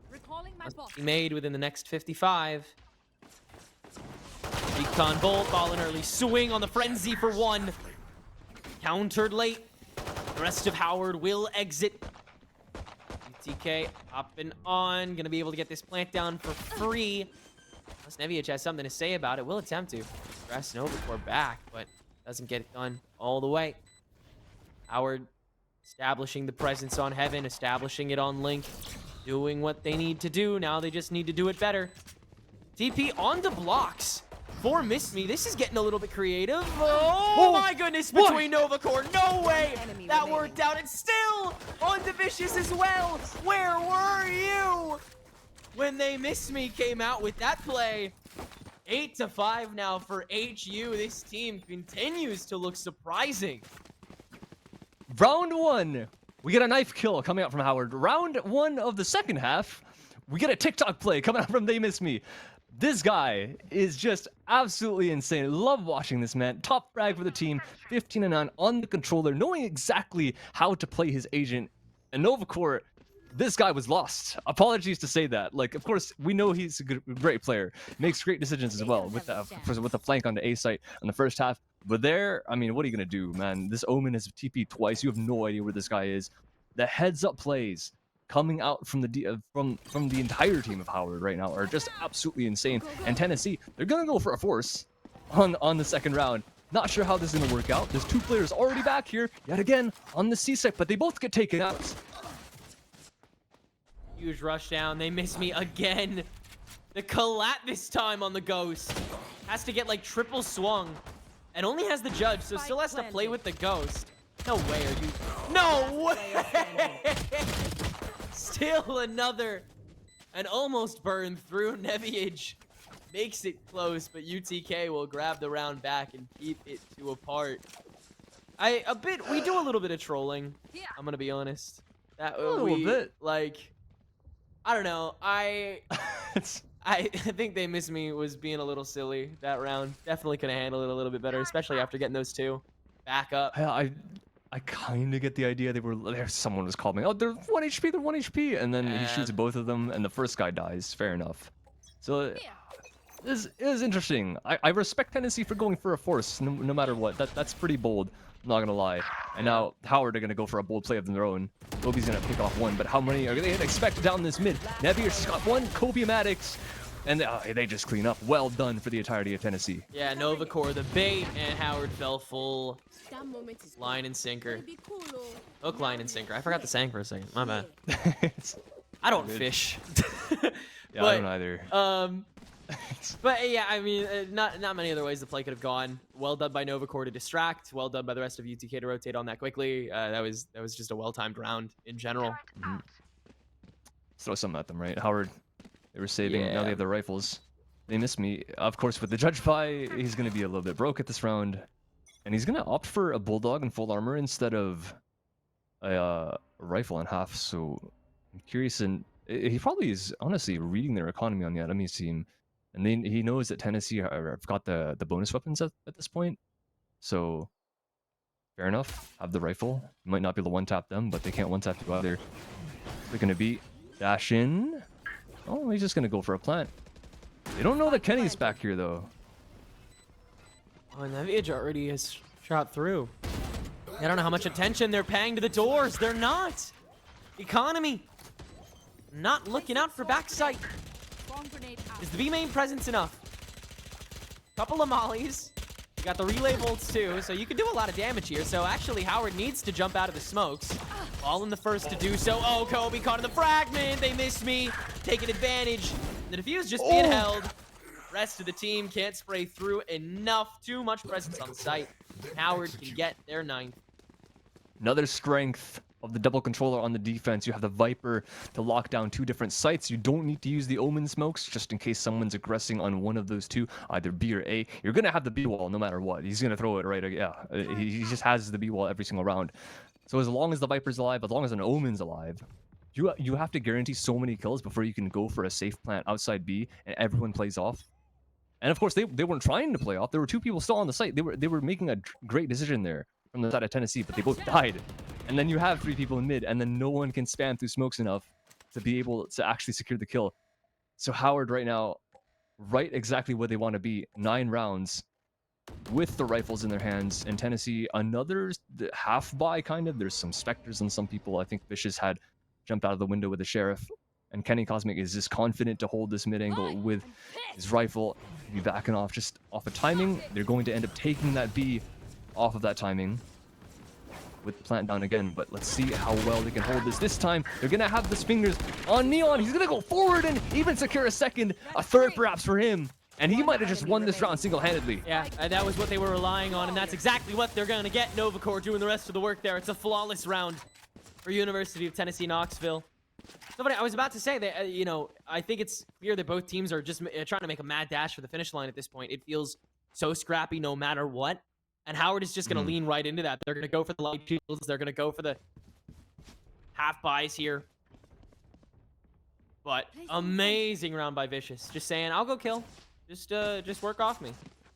Recalling my Must boss. be made within the next 55. Recon Bolt, ball in early swing on the frenzy for 1. Countered late. The rest of Howard will exit. UTK up and on. Gonna be able to get this plant down for free. Unless Neviach has something to say about it, we'll attempt to press Novacore back, but doesn't get it done all the way. Howard establishing the presence on Heaven, establishing it on Link, doing what they need to do. Now they just need to do it better. TP on the blocks for Miss Me. This is getting a little bit creative. Oh my goodness, between Novacore. No way Enemy that remaining. worked out. It's still on the Vicious as well. Where were you when they Miss Me came out with that play? 8-5 now for HU. This team continues to look surprising. Round 1, we get a knife kill coming out from Howard. Round 1 of the second half, we get a TikTok play coming out from They Miss Me. This guy is just absolutely insane. Love watching this man. Top frag for the team, 15-9 on the controller, knowing exactly how to play his agent. And Novacore this guy was lost. Apologies to say that. Like, of course, we know he's a great player, makes great decisions as well with the flank on the A site in the first half. But there, I mean, what are you gonna do, man? This Omen has TP twice. You have no idea where this guy is. The heads-up plays coming out from the from the entire team of Howard right now are just absolutely insane. And Tennessee, they're gonna go for a force on the second round. Not sure how this is gonna work out. There's two players already back here yet again on the C site, but they both get taken out. Huge rush down. They miss me again. The collat this time on the Ghost. Has to get like triple swung. And only has the Judge, so still has to play with the Ghost. No way are you... No way! Still another. And almost burned through. Neviage makes it close, but UTK will grab the round back and keep it to a part. We do a little bit of trolling. I'm gonna be honest. A little bit. Like... I don't know. I think they miss me was being a little silly that round. Definitely could have handled it a little bit better, especially after getting those two back up. I kind of get the idea. Someone was calling me, oh, they're 1 HP, they're 1 HP. And then he shoots both of them, and the first guy dies. Fair enough. So it is interesting. I respect Tennessee for going for a force, no matter what. That's pretty bold. I'm not gonna lie. And now Howard are gonna go for a bold play of their own. Kobe's gonna pick off one, but how many are they gonna expect down this mid? Nevius got one, Kobe Maddox, and they just clean up. Well done for the entirety of Tennessee. Yeah, Novacore the bait, and Howard fell full line and sinker. Hook, line, and sinker. I forgot the sang for a second. My bad. I don't fish. Yeah, I don't either. But yeah, I mean, not many other ways the play could have gone. Well done by Novacore to distract. Well done by the rest of UTK to rotate on that quickly. That was just a well-timed round in general. Throw something at them, right? Howard, they were saving. Yeah. Now they have the rifles. They missed me. Of course, with the Judge buy, he's going to be a little bit broke at this round. And he's going to opt for a Bulldog and full armor instead of a rifle and half. So I'm curious. And he probably is honestly reading their economy on the enemy team. And then he knows that Tennessee have got the bonus weapons at this point. So, fair enough. Have the rifle. You might not be able to one-tap them, but they can't one-tap you either. They're going to beat dash in. Oh, he's just going to go for a plant. They don't know that Kenny's back here, though. Oh, and Neviage already has shot through. I don't know how much attention they're paying to the doors. They're not. Economy. Not looking out for backside. Is the B main presence enough? Couple of mollies. You got the relay bolts too, so you can do a lot of damage here. So actually, Howard needs to jump out of the smokes. All in the first to do so. Oh, Kobe caught in the fragment. They missed me. Taking advantage. The defuse just being held. Rest of the team can't spray through enough. Too much presence on the site. Howard can get their 9th. Another strength of the double controller on the defense. You have the Viper to lock down 2 different sites. You don't need to use the Omen smokes just in case someone's aggressing on one of those 2, either B or A. You're going to have the B wall no matter what. He's going to throw it right. Yeah, he just has the B wall every single round. So as long as the Viper's alive, as long as an Omen's alive, you have to guarantee so many kills before you can go for a safe plant outside B and everyone plays off. And of course, they weren't trying to play off. There were 2 people still on the site. They were making a great decision there from the side of Tennessee, but they both died. And then you have 3 people in mid, and then no one can spam through smokes enough to be able to actually secure the kill. So Howard right now, right exactly where they want to be. 9 rounds with the rifles in their hands. And Tennessee, another half buy kind of. There's some Spectres and some people. I think Vicious had jumped out of the window with the Sheriff. And Kenny Cosmic is just confident to hold this mid angle with his rifle. Be backing off just off of timing. They're going to end up taking that B off of that timing with plant down again, but let's see how well they can hold this time. They're gonna have the fingers on Neon. He's gonna go forward and even secure a second, a third perhaps for him, and he might have just won this round single-handedly. Yeah, and that was what they were relying on, and that's exactly what they're gonna get. Novacore doing the rest of the work there. It's a flawless round for University of Tennessee Knoxville. Somebody, I was about to say that, you know, I think it's clear that both teams are just trying to make a mad dash for the finish line at this point. It feels so scrappy no matter what. And Howard is just going to lean right into that. They're going to go for the light shields. They're going to go for the half buys here. But amazing round by Vicious. Just saying, I'll go kill. Just work off me.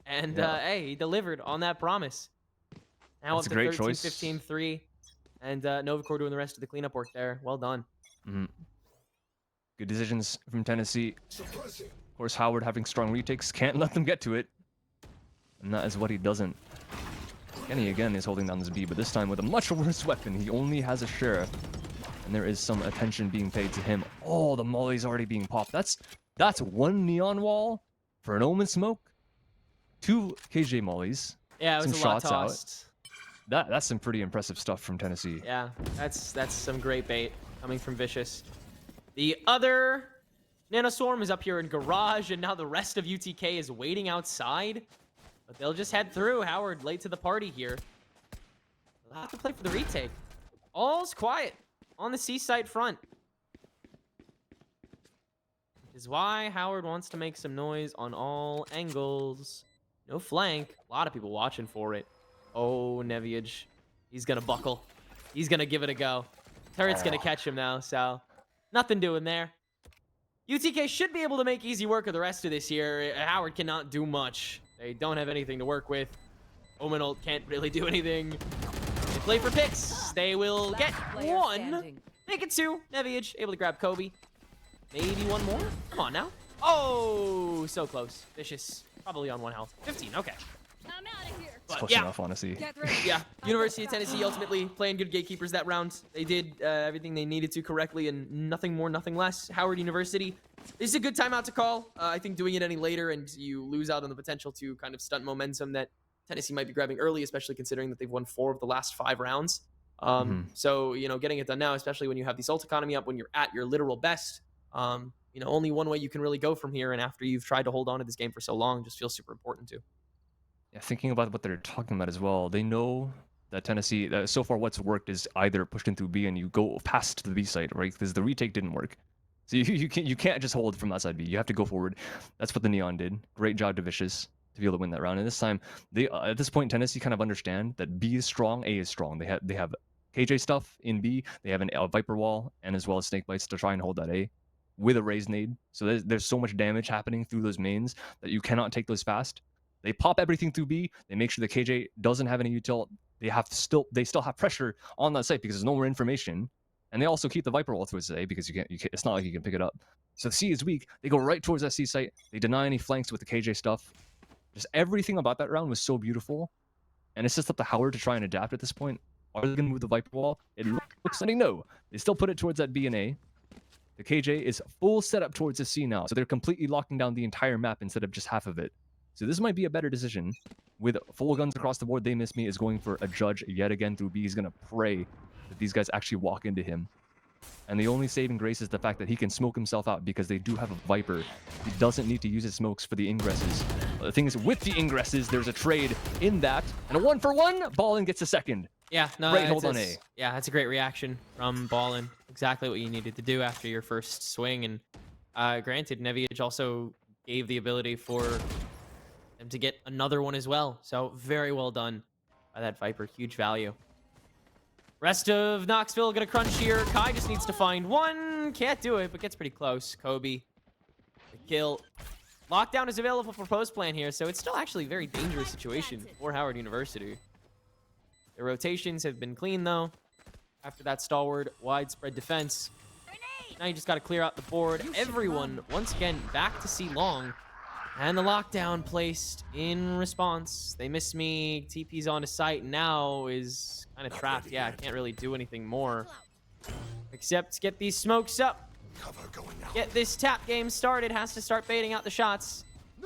And hey, he delivered on that promise. Now That's up to 13, 15, 3. And Novacore doing the rest of the cleanup work there. Well done. Mhm. Good decisions from Tennessee. Of course, Howard having strong retakes can't let them get to it. And that is what he doesn't. Kenny again is holding down this B, but this time with a much worse weapon. He only has a sheriff. And there is some attention being paid to him. Oh, the molly's already being popped. That's one neon wall for an Omen smoke. 2 KJ mollies. Yeah, it was some a lot shots out. tossed. That's some pretty impressive stuff from Tennessee. Yeah, that's some great bait coming from Vicious. The other Nanoswarm is up here in garage, and now the rest of UTK is waiting outside. But they'll just head through. Howard late to the party here. They'll have to play for the retake. All's quiet on the seaside front. Which is why Howard wants to make some noise on all angles. No flank. A lot of people watching for it. Oh, Neviage. He's going to buckle. He's going to give it a go. Turret's going to catch him now, so nothing doing there. UTK should be able to make easy work of the rest of this year. Howard cannot do much. They don't have anything to work with. Omen ult can't really do anything. They play for picks. They will get one. Make it 2. Neviage able to grab Kobe. Maybe one more. Come on now. Oh, so close. Vicious. Probably on 1 health. 15. Okay. I'm out of here. It's But close yeah. enough, honestly. Yeah, University of Tennessee ultimately playing good gatekeepers that round. They did everything they needed to correctly and nothing more, nothing less. Howard University, this is a good timeout to call. I think doing it any later and you lose out on the potential to kind of stunt momentum that Tennessee might be grabbing early, especially considering that they've won 4 of the last 5 rounds. So, you know, getting it done now, especially when you have the ult economy up, when you're at your literal best, you know, only one way you can really go from here. And after you've tried to hold on to this game for so long, just feels super important too. Yeah, thinking about what they're talking about as well, they know that Tennessee, so far what's worked is either pushed into B and you go past the B site, right? Because the retake didn't work. So you can't just hold from outside B. You have to go forward. That's what the Neon did. Great job to Vicious to be able to win that round. And this time, they at this point, Tennessee kind of understand that B is strong, A is strong. They have KJ stuff in B. They have a Viper wall and as well as Snake Bites to try and hold that A with a Raise Nade. So there's so much damage happening through those mains that you cannot take those fast. They pop everything through B. They make sure the KJ doesn't have any util. They still have pressure on that site because there's no more information. And they also keep the Viper wall towards A because you can't, it's not like you can pick it up. So C is weak. They go right towards that C site. They deny any flanks with the KJ stuff. Just everything about that round was so beautiful. And it's just up to Howard to try and adapt at this point. Are they going to move the Viper wall? It looks like no. They still put it towards that B and A. The KJ is full setup towards the C now. So they're completely locking down the entire map instead of just half of it. So this might be a better decision. With full guns across the board, They Miss Me is going for a judge yet again through B. He's going to pray that these guys actually walk into him. And the only saving grace is the fact that he can smoke himself out because they do have a Viper. He doesn't need to use his smokes for the ingresses. The thing is, with the ingresses, there's a trade in that. And a 1-for-1, Ballin gets a second. Yeah, no, Great hold on A. Yeah, that's a great reaction from Ballin. Exactly what you needed to do after your first swing. And granted, Neviage also gave the ability for them to get another one as well. So very well done by that Viper. Huge value. Rest of Knoxville gonna crunch here. Kai just needs to find one. Can't do it, but gets pretty close. Kobe, the kill. Lockdown is available for post plan here, so it's still actually a very dangerous situation for Howard University. The rotations have been clean though. After that stalwart widespread defense. Now you just gotta clear out the board. Everyone once again back to C long. And the lockdown placed in response. They Miss Me. TP's on to site. Now is kind of trapped. Yeah, can't really do anything more. Except get these smokes up. Get this tap game started. Has to start baiting out the shots.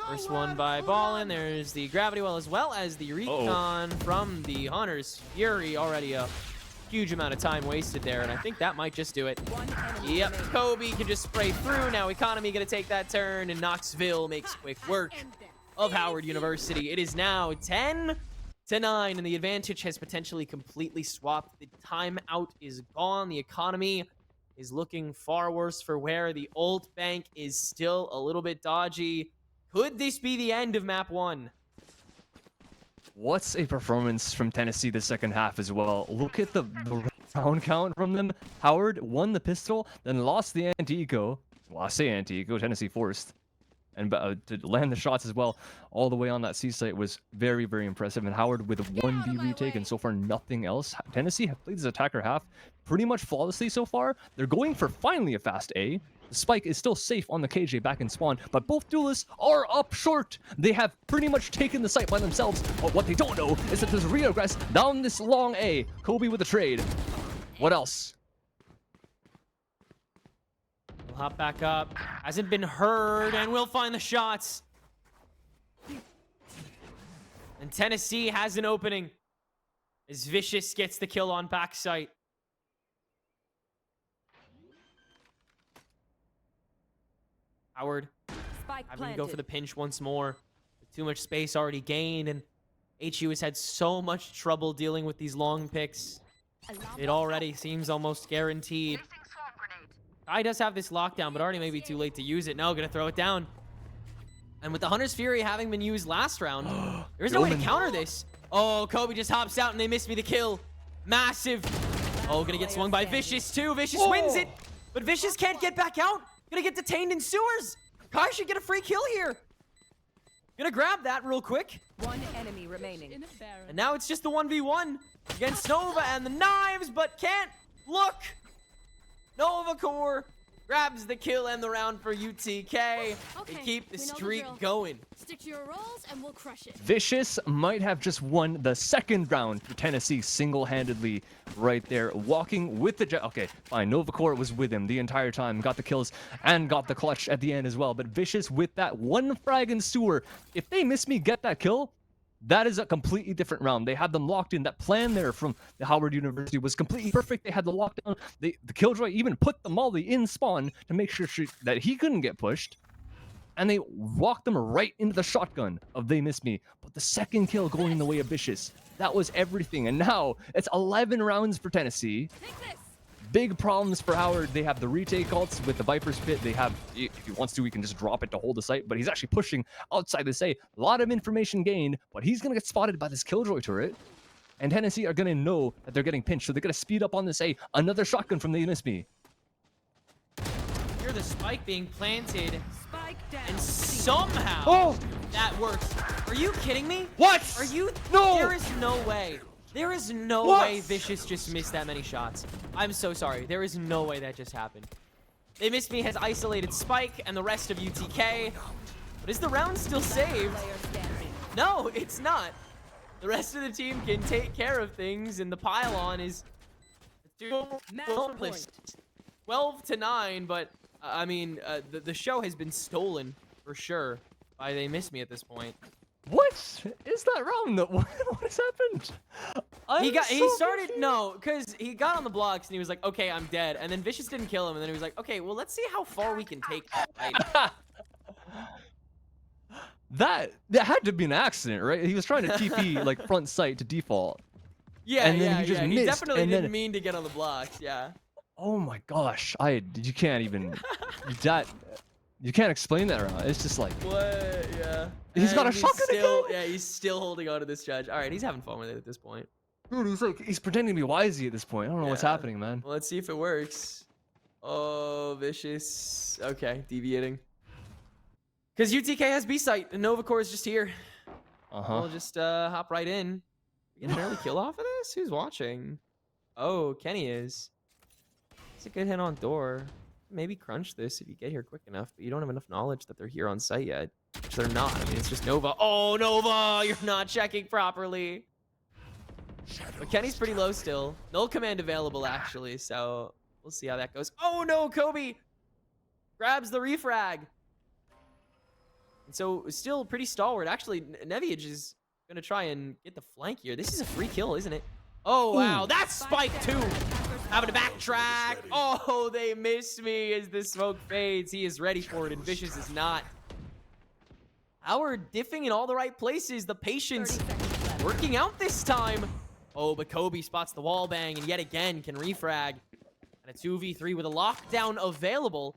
First one by Ballin. There's the gravity well as well as the recon from the Hunters. Fury already a huge amount of time wasted there, and I think that might just do it. Yep, Kobe can just spray through. Now Economy gonna take that turn, and Knoxville makes quick work of Howard University. It is now 10-9, and the advantage has potentially completely swapped. The timeout is gone. The Economy is looking far worse for wear. The ult bank is still a little bit dodgy. Could this be the end of map 1? What's a performance from Tennessee the second half as well? Look at the round count from them. Howard won the pistol, then lost the anti-eco. Well, I say anti-eco, Tennessee forced. and to land the shots as well all the way on that C site was very, very impressive. And Howard with a 1B retake and so far nothing else. Tennessee have played this attacker half pretty much flawlessly so far. They're going for finally a fast A. The spike is still safe on the KJ back in spawn, but both duelists are up short. They have pretty much taken the site by themselves. But what they don't know is that there's regress down this long A. Kobe with a trade. What else? We'll hop back up. Hasn't been heard, and we'll find the shots. And Tennessee has an opening as Vicious gets the kill on backside. Howard Spike having to planted. go for the pinch once more. With too much space already gained, and HU has had so much trouble dealing with these long picks. It already seems almost guaranteed. Kai does have this lockdown, but already may be too late to use it. No, gonna throw it down. And with the Hunter's Fury having been used last round, there's no way to counter this. Oh, Kobe just hops out and they miss me the kill. Massive. Oh, gonna get swung by Vicious too. Vicious wins it, but Vicious can't get back out. Gonna get detained in sewers. Kai should get a free kill here. Gonna grab that real quick. One enemy remaining. And now it's just the 1v1 against Nova and the knives, but can't look. Nova Core grabs the kill and the round for UTK to keep the streak going. Stick to your roles and we'll crush it. Vicious might have just won the second round for Tennessee single-handedly right there, walking with the jet. Okay, fine. Novacore was with him the entire time, got the kills and got the clutch at the end as well. But Vicious with that one frag in sewer, if they miss me, get that kill, that is a completely different round. They had them locked in. That plan there from the Howard University was completely perfect. They had the lockdown. The Killjoy even put the molly in spawn to make sure that he couldn't get pushed. And they walked them right into the shotgun of They Miss Me. But the second kill going in the way of Vicious, that was everything. And now it's 11 rounds for Tennessee. Big problems for Howard. They have the retake ults with the Viper's Pit. They have, if he wants to, he can just drop it to hold the site, but he's actually pushing outside this A. A lot of information gained, but he's going to get spotted by this Killjoy turret. And Tennessee are going to know that they're getting pinched, so they're going to speed up on this A. Another shotgun from the NSB. Hear the spike being planted, Spike down. and somehow that works. Are you kidding me? What? Are you? No! There is no way. There is no way Vicious just missed that many shots. I'm so sorry. There is no way that just happened. They Missed Me has isolated Spike and the rest of UTK. But is the round still saved? Player standing. No, it's not. The rest of the team can take care of things, and the pylon is accomplished. 12-9, but I mean, the show has been stolen for sure by They Miss Me at this point. What is that round? What has happened? He started because he got on the blocks and he was like, okay, I'm dead, and then Vicious didn't kill him, and then he was like, okay, well, let's see how far we can take it. Right? That had to be an accident, right? He was trying to TP like front sight to default. Yeah, and then he just He missed, definitely and didn't then... mean to get on the blocks. Yeah. Oh my gosh, you can't even you can't explain that round. It's just like What? Yeah. He's got a And shotgun still, again? yeah, he's still holding on to this judge. All right, he's having fun with it at this point. dude, he's pretending to be Wisey at this point. I don't know what's Yeah. happening, man. Well, let's see if it works. Oh, Vicious. Okay, deviating. Because UTK has B site and Novacore is just here. We'll just hop right in. We get an early kill off of this? Who's watching? Oh, Kenny is. It's a good hit on door. Maybe crunch this if you get here quick enough, but you don't have enough knowledge that they're here on site yet. Which they're not. I mean, it's just Nova. Oh, Nova! You're not checking properly. But Kenny's pretty low still. Null command available, actually, so we'll see how that goes. Oh, no! Kobe grabs the refrag. And so, still pretty stalwart. Actually, Neviage is going to try and get the flank here. This is a free kill, isn't it? Oh, wow. That's Spike, too. Having to backtrack. Oh, They Miss Me as the smoke fades. He is ready for it, and Vicious is not. Howard diffing in all the right places. The patience working out this time. Oh, but Kobe spots the wall bang, and yet again can refrag. And a 2v3 with a lockdown available.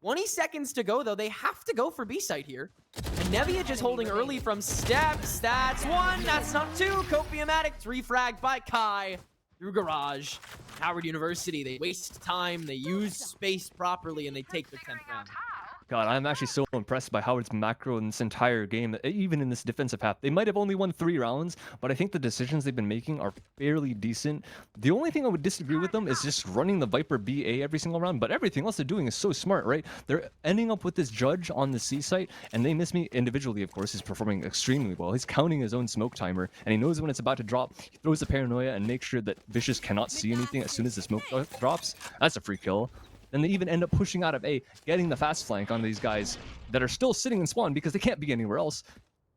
20 seconds to go, though. They have to go for B-site here. And Nevia just holding early from steps. That's one. That's not two. Copiumatic refragged by Kai through Garage. Howard University, they waste time. They use space properly, and they take their 10th round. God, I'm actually so impressed by Howard's macro in this entire game, even in this defensive half. They might have only won 3 rounds, but I think the decisions they've been making are fairly decent. The only thing I would disagree with them is just running the Viper BA every single round, but everything else they're doing is so smart, right? They're ending up with this judge on the C site, and they miss me individually, of course. He's performing extremely well. He's counting his own smoke timer, and he knows when it's about to drop. He throws the paranoia and makes sure that Vicious cannot see anything as soon as the smoke drops. That's a free kill. Then they even end up pushing out of A, getting the fast flank on these guys that are still sitting in spawn because they can't be anywhere else.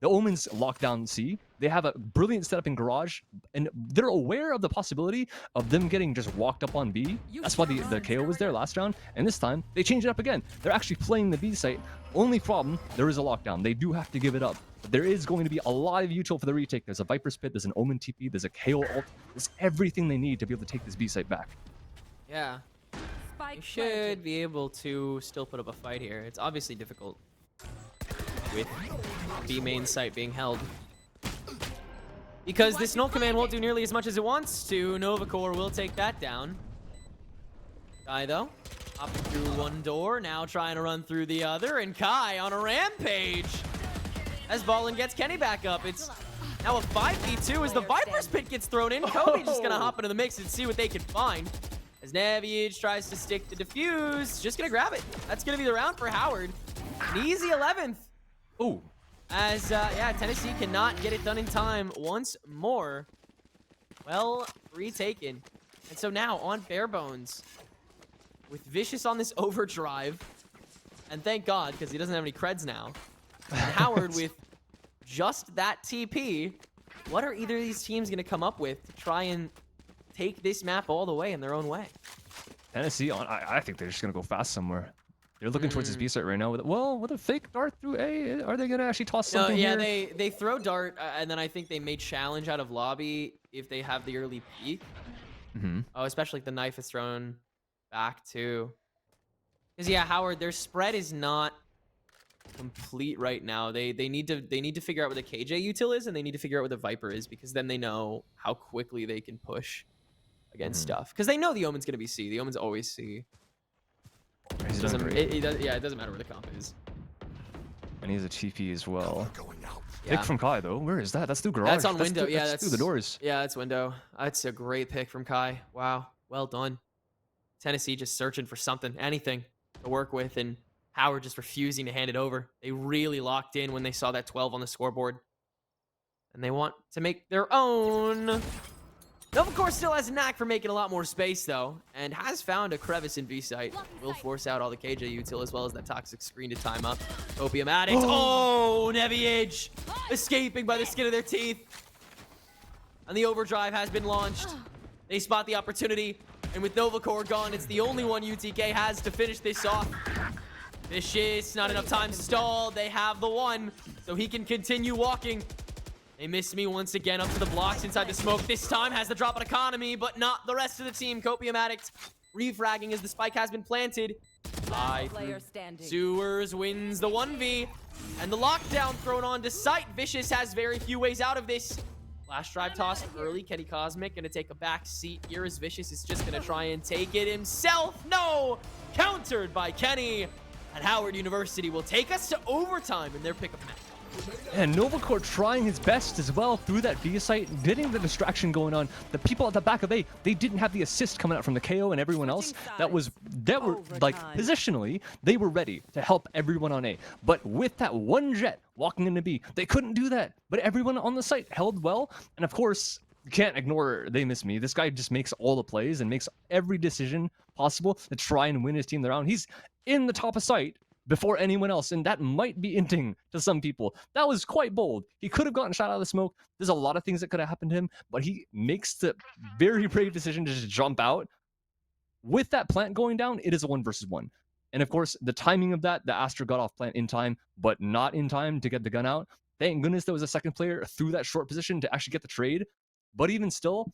The Omens lock down C. They have a brilliant setup in Garage, and they're aware of the possibility of them getting just walked up on B. That's why the KO was there last round, and this time they change it up again. They're actually playing the B site. Only problem, there is a lockdown. They do have to give it up. But there is going to be a lot of util for the retake. There's a Viper's Pit, there's an Omen TP, there's a KO ult. There's everything they need to be able to take this B site back. Yeah. Spike You should be able to still put up a fight here. It's obviously difficult with B main site being held. Because this null command won't do nearly as much as it wants to. Novacore will take that down. Kai, though, hopping through one door, now trying to run through the other, and Kai on a rampage as Ballin gets Kenny back up. It's now a 5v2 as the Viper's Pit gets thrown in. Kobe just gonna hop into the mix and see what they can find. As Naviage tries to stick the defuse, just gonna grab it. That's gonna be the round for Howard. An easy 11th. Oh. As, yeah, Tennessee cannot get it done in time once more. Well, retaken. And so now on Bare Bones, with Vicious on this overdrive, and thank God, because he doesn't have any creds now, and Howard with just that TP, what are either of these teams going to come up with to try and take this map all the way in their own way? Tennessee, I think they're just going to go fast somewhere. They're looking towards this B site right now. With a fake dart through A. Are they going to actually toss something yeah, here? they throw dart, and then I think they may challenge out of lobby if they have the early peek. Oh, especially if the knife is thrown back too. Because yeah, Howard, their spread is not complete right now. They need to figure out where the KJ util is, and they need to figure out where the Viper is, because then they know how quickly they can push against stuff. Because they know the Omen's gonna be C. The Omen's always C. He's done great. It doesn't matter where the comp is. And he has a TP as well. Yeah. Pick from Kai though. Where is that? That's through Garage. That's on window. Yeah, that's through the doors. Yeah, that's window. That's a great pick from Kai. Wow, well done. Tennessee just searching for something, anything to work with, and Howard just refusing to hand it over. They really locked in when they saw that 12 on the scoreboard, and they want to make their own. Novacore still has a knack for making a lot more space, though, and has found a crevice in B-site. Will force out all the KJ util as well as that toxic screen to time up. Opium Addict. Oh, Neviage escaping by the skin of their teeth. And the overdrive has been launched. They spot the opportunity, and with Novacore gone, it's the only one UTK has to finish this off. Vicious, not enough time to stall. They have the one, so he can continue walking. They miss me once again up to the blocks inside the smoke. This time has the drop on economy, but not the rest of the team. Copium Addict refragging as the spike has been planted. player standing. Sewers wins the 1v, and the lockdown thrown onto site. Vicious has very few ways out of this. Flash drive toss early. Kenny Cosmic gonna take a back seat here as Vicious is just gonna try and take it himself. No! Countered by Kenny. And Howard University will take us to overtime in their pickup match. And Novacore trying his best as well through that B site, getting the distraction going on. The people at the back of A, they didn't have the assist coming out from the KO and everyone else. That were like positionally, they were ready to help everyone on A. But with that one jet walking into B, they couldn't do that. But everyone on the site held well. And of course, you can't ignore They Miss Me. This guy just makes all the plays and makes every decision possible to try and win his team the round. He's in the top of site before anyone else, and that might be inting to some people. That was quite bold. He could have gotten shot out of the smoke. There's a lot of things that could have happened to him, but he makes the very brave decision to just jump out. With that plant going down, it is a 1 versus 1. And of course, the timing of that, the Astra got off plant in time, but not in time to get the gun out. Thank goodness there was a second player through that short position to actually get the trade. But even still,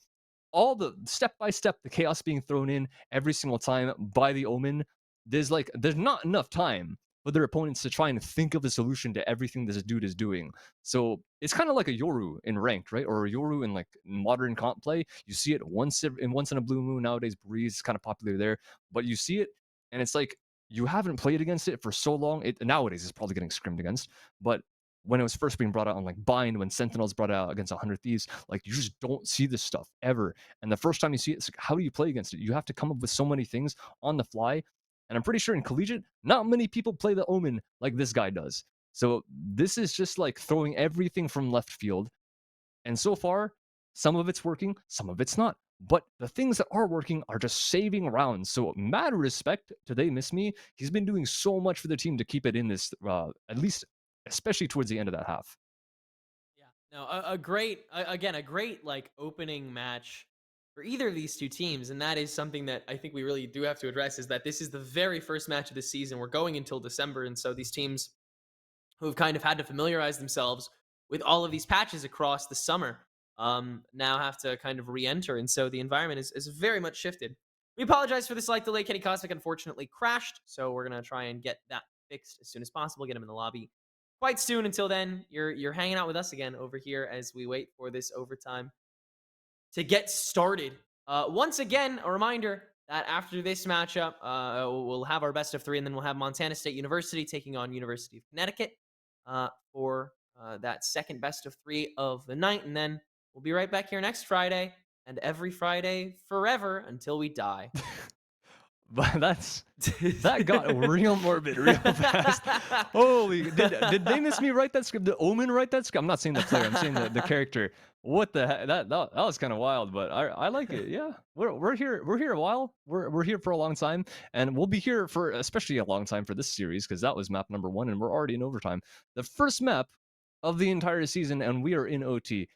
all the step-by-step, the chaos being thrown in every single time by the Omen, there's not enough time for their opponents to try and think of a solution to everything this dude is doing. So it's kind of like a Yoru in ranked, right? Or a Yoru in like modern comp play. You see it once in a blue moon nowadays. Breeze is kind of popular there, but you see it and it's like you haven't played against it for so long. Nowadays it's probably getting scrimmed against, but when it was first being brought out on like Bind, when Sentinels brought out against 100 Thieves, like you just don't see this stuff ever. And the first time you see it, it's like, how do you play against it? You have to come up with so many things on the fly. And I'm pretty sure in Collegiate, not many people play the Omen like this guy does. So this is just like throwing everything from left field. And so far, some of it's working, some of it's not. But the things that are working are just saving rounds. So mad respect to They Miss Me. He's been doing so much for the team to keep it in this, at least, especially towards the end of that half. Yeah. No, a great, again, a great like opening match for either of these two teams, and that is something that I think we really do have to address. Is that this is the very first match of the season. We're going until December, and so these teams who have kind of had to familiarize themselves with all of these patches across the summer now have to kind of re-enter, and so the environment is very much shifted. We apologize for the slight delay. Kenny Cosmic unfortunately crashed, so we're gonna try and get that fixed as soon as possible. Get him in the lobby quite soon. Until then, you're hanging out with us again over here as we wait for this overtime to get started. Once again, a reminder that after this matchup, we'll have our best of three, and then we'll have Montana State University taking on University of Connecticut for that second best of three of the night. And then we'll be right back here next Friday and every Friday forever until we die. But that got real morbid real fast. Holy, did They Miss Me write that script? Did Omen write that script? I'm not saying the player, I'm saying the character. What the heck? That was kind of wild, but I like it. Yeah, we're here a while. We're here for a long time, and we'll be here for especially a long time for this series because that was map number 1, and we're already in overtime. The first map of the entire season, and we are in OT.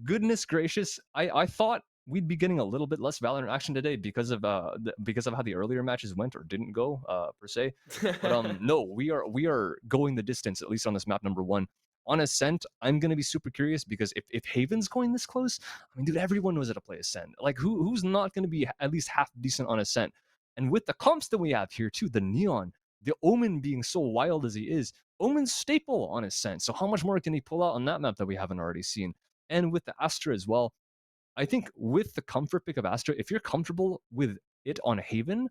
Goodness gracious, I thought we'd be getting a little bit less Valorant action today because of because of how the earlier matches went or didn't go per se. But no, we are going the distance, at least on this map number 1. On Ascent, I'm gonna be super curious because if Haven's going this close, I mean, dude, everyone knows how to play Ascent. Like who's not gonna be at least half decent on Ascent? And with the comps that we have here too, the Neon, the Omen being so wild as he is, Omen's staple on Ascent. So how much more can he pull out on that map that we haven't already seen? And with the Astra as well, I think with the comfort pick of Astra, if you're comfortable with it on Haven,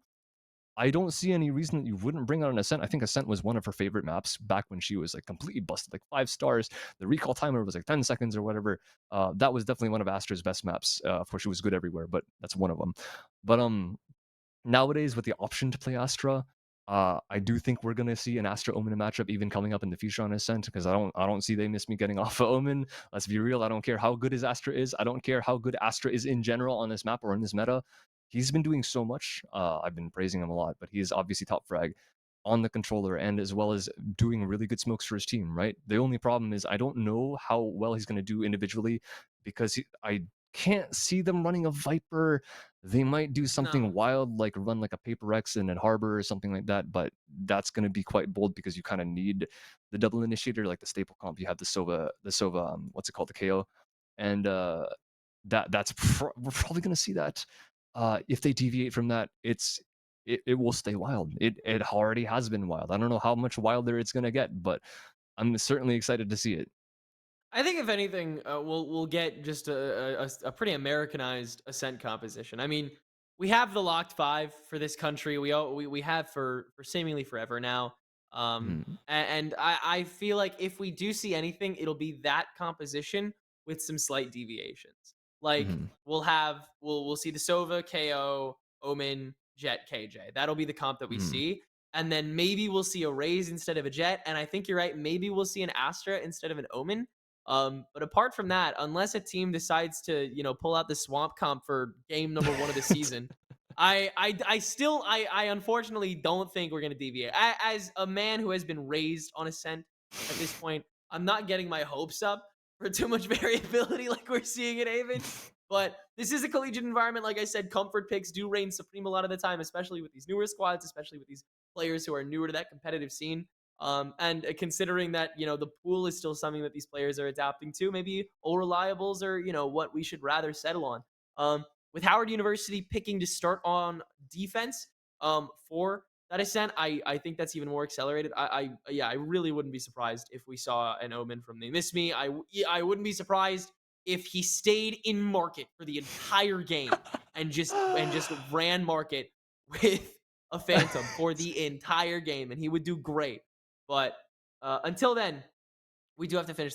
I don't see any reason that you wouldn't bring out an Ascent. I think Ascent was one of her favorite maps back when she was like completely busted, like 5 stars. The recall timer was like 10 seconds or whatever. That was definitely one of Astra's best maps. Of course, she was good everywhere, but that's one of them. But nowadays with the option to play Astra, I do think we're gonna see an Astra Omen matchup even coming up in the future on Ascent because I don't see They Miss Me getting off of Omen. Let's be real. I don't care how good his Astra is. I don't care how good Astra is in general on this map or in this meta. He's been doing so much. I've been praising him a lot, but he is obviously top frag on the controller and as well as doing really good smokes for his team, right? The only problem is I don't know how well he's going to do individually because I can't see them running a Viper. They might do something No. wild like run like a Paper X in a Harbor or something like that, but that's going to be quite bold because you kind of need the double initiator, like the staple comp. You have the Sova, what's it called, the KO, and we're probably going to see that. If they deviate from that, it will stay wild. It already has been wild. I don't know how much wilder it's going to get, but I'm certainly excited to see it. I think if anything, we'll get just a pretty Americanized Ascent composition. I mean, we have the locked 5 for this country. We have for seemingly forever now. Mhm. And I feel like if we do see anything, it'll be that composition with some slight deviations. Like Mhm. we'll see the Sova, KO, Omen, Jet, KJ. That'll be the comp that we Mhm. see. And then maybe we'll see a Raze instead of a Jet. And I think you're right. Maybe we'll see an Astra instead of an Omen. But apart from that, unless a team decides to, pull out the swamp comp for game number 1 of the season, I unfortunately don't think we're gonna deviate. As a man who has been raised on Ascent at this point, I'm not getting my hopes up for too much variability like we're seeing at Haven. But this is a collegiate environment. Like I said, comfort picks do reign supreme a lot of the time, especially with these newer squads, especially with these players who are newer to that competitive scene. And considering that, the pool is still something that these players are adapting to, maybe all reliables are, what we should rather settle on. With Howard University picking to start on defense for that Ascent, I think that's even more accelerated. I really wouldn't be surprised if we saw an Omen from They Miss Me. I wouldn't be surprised if he stayed in market for the entire game and just ran market with a Phantom for the entire game, and he would do great. But until then, we do have to finish this.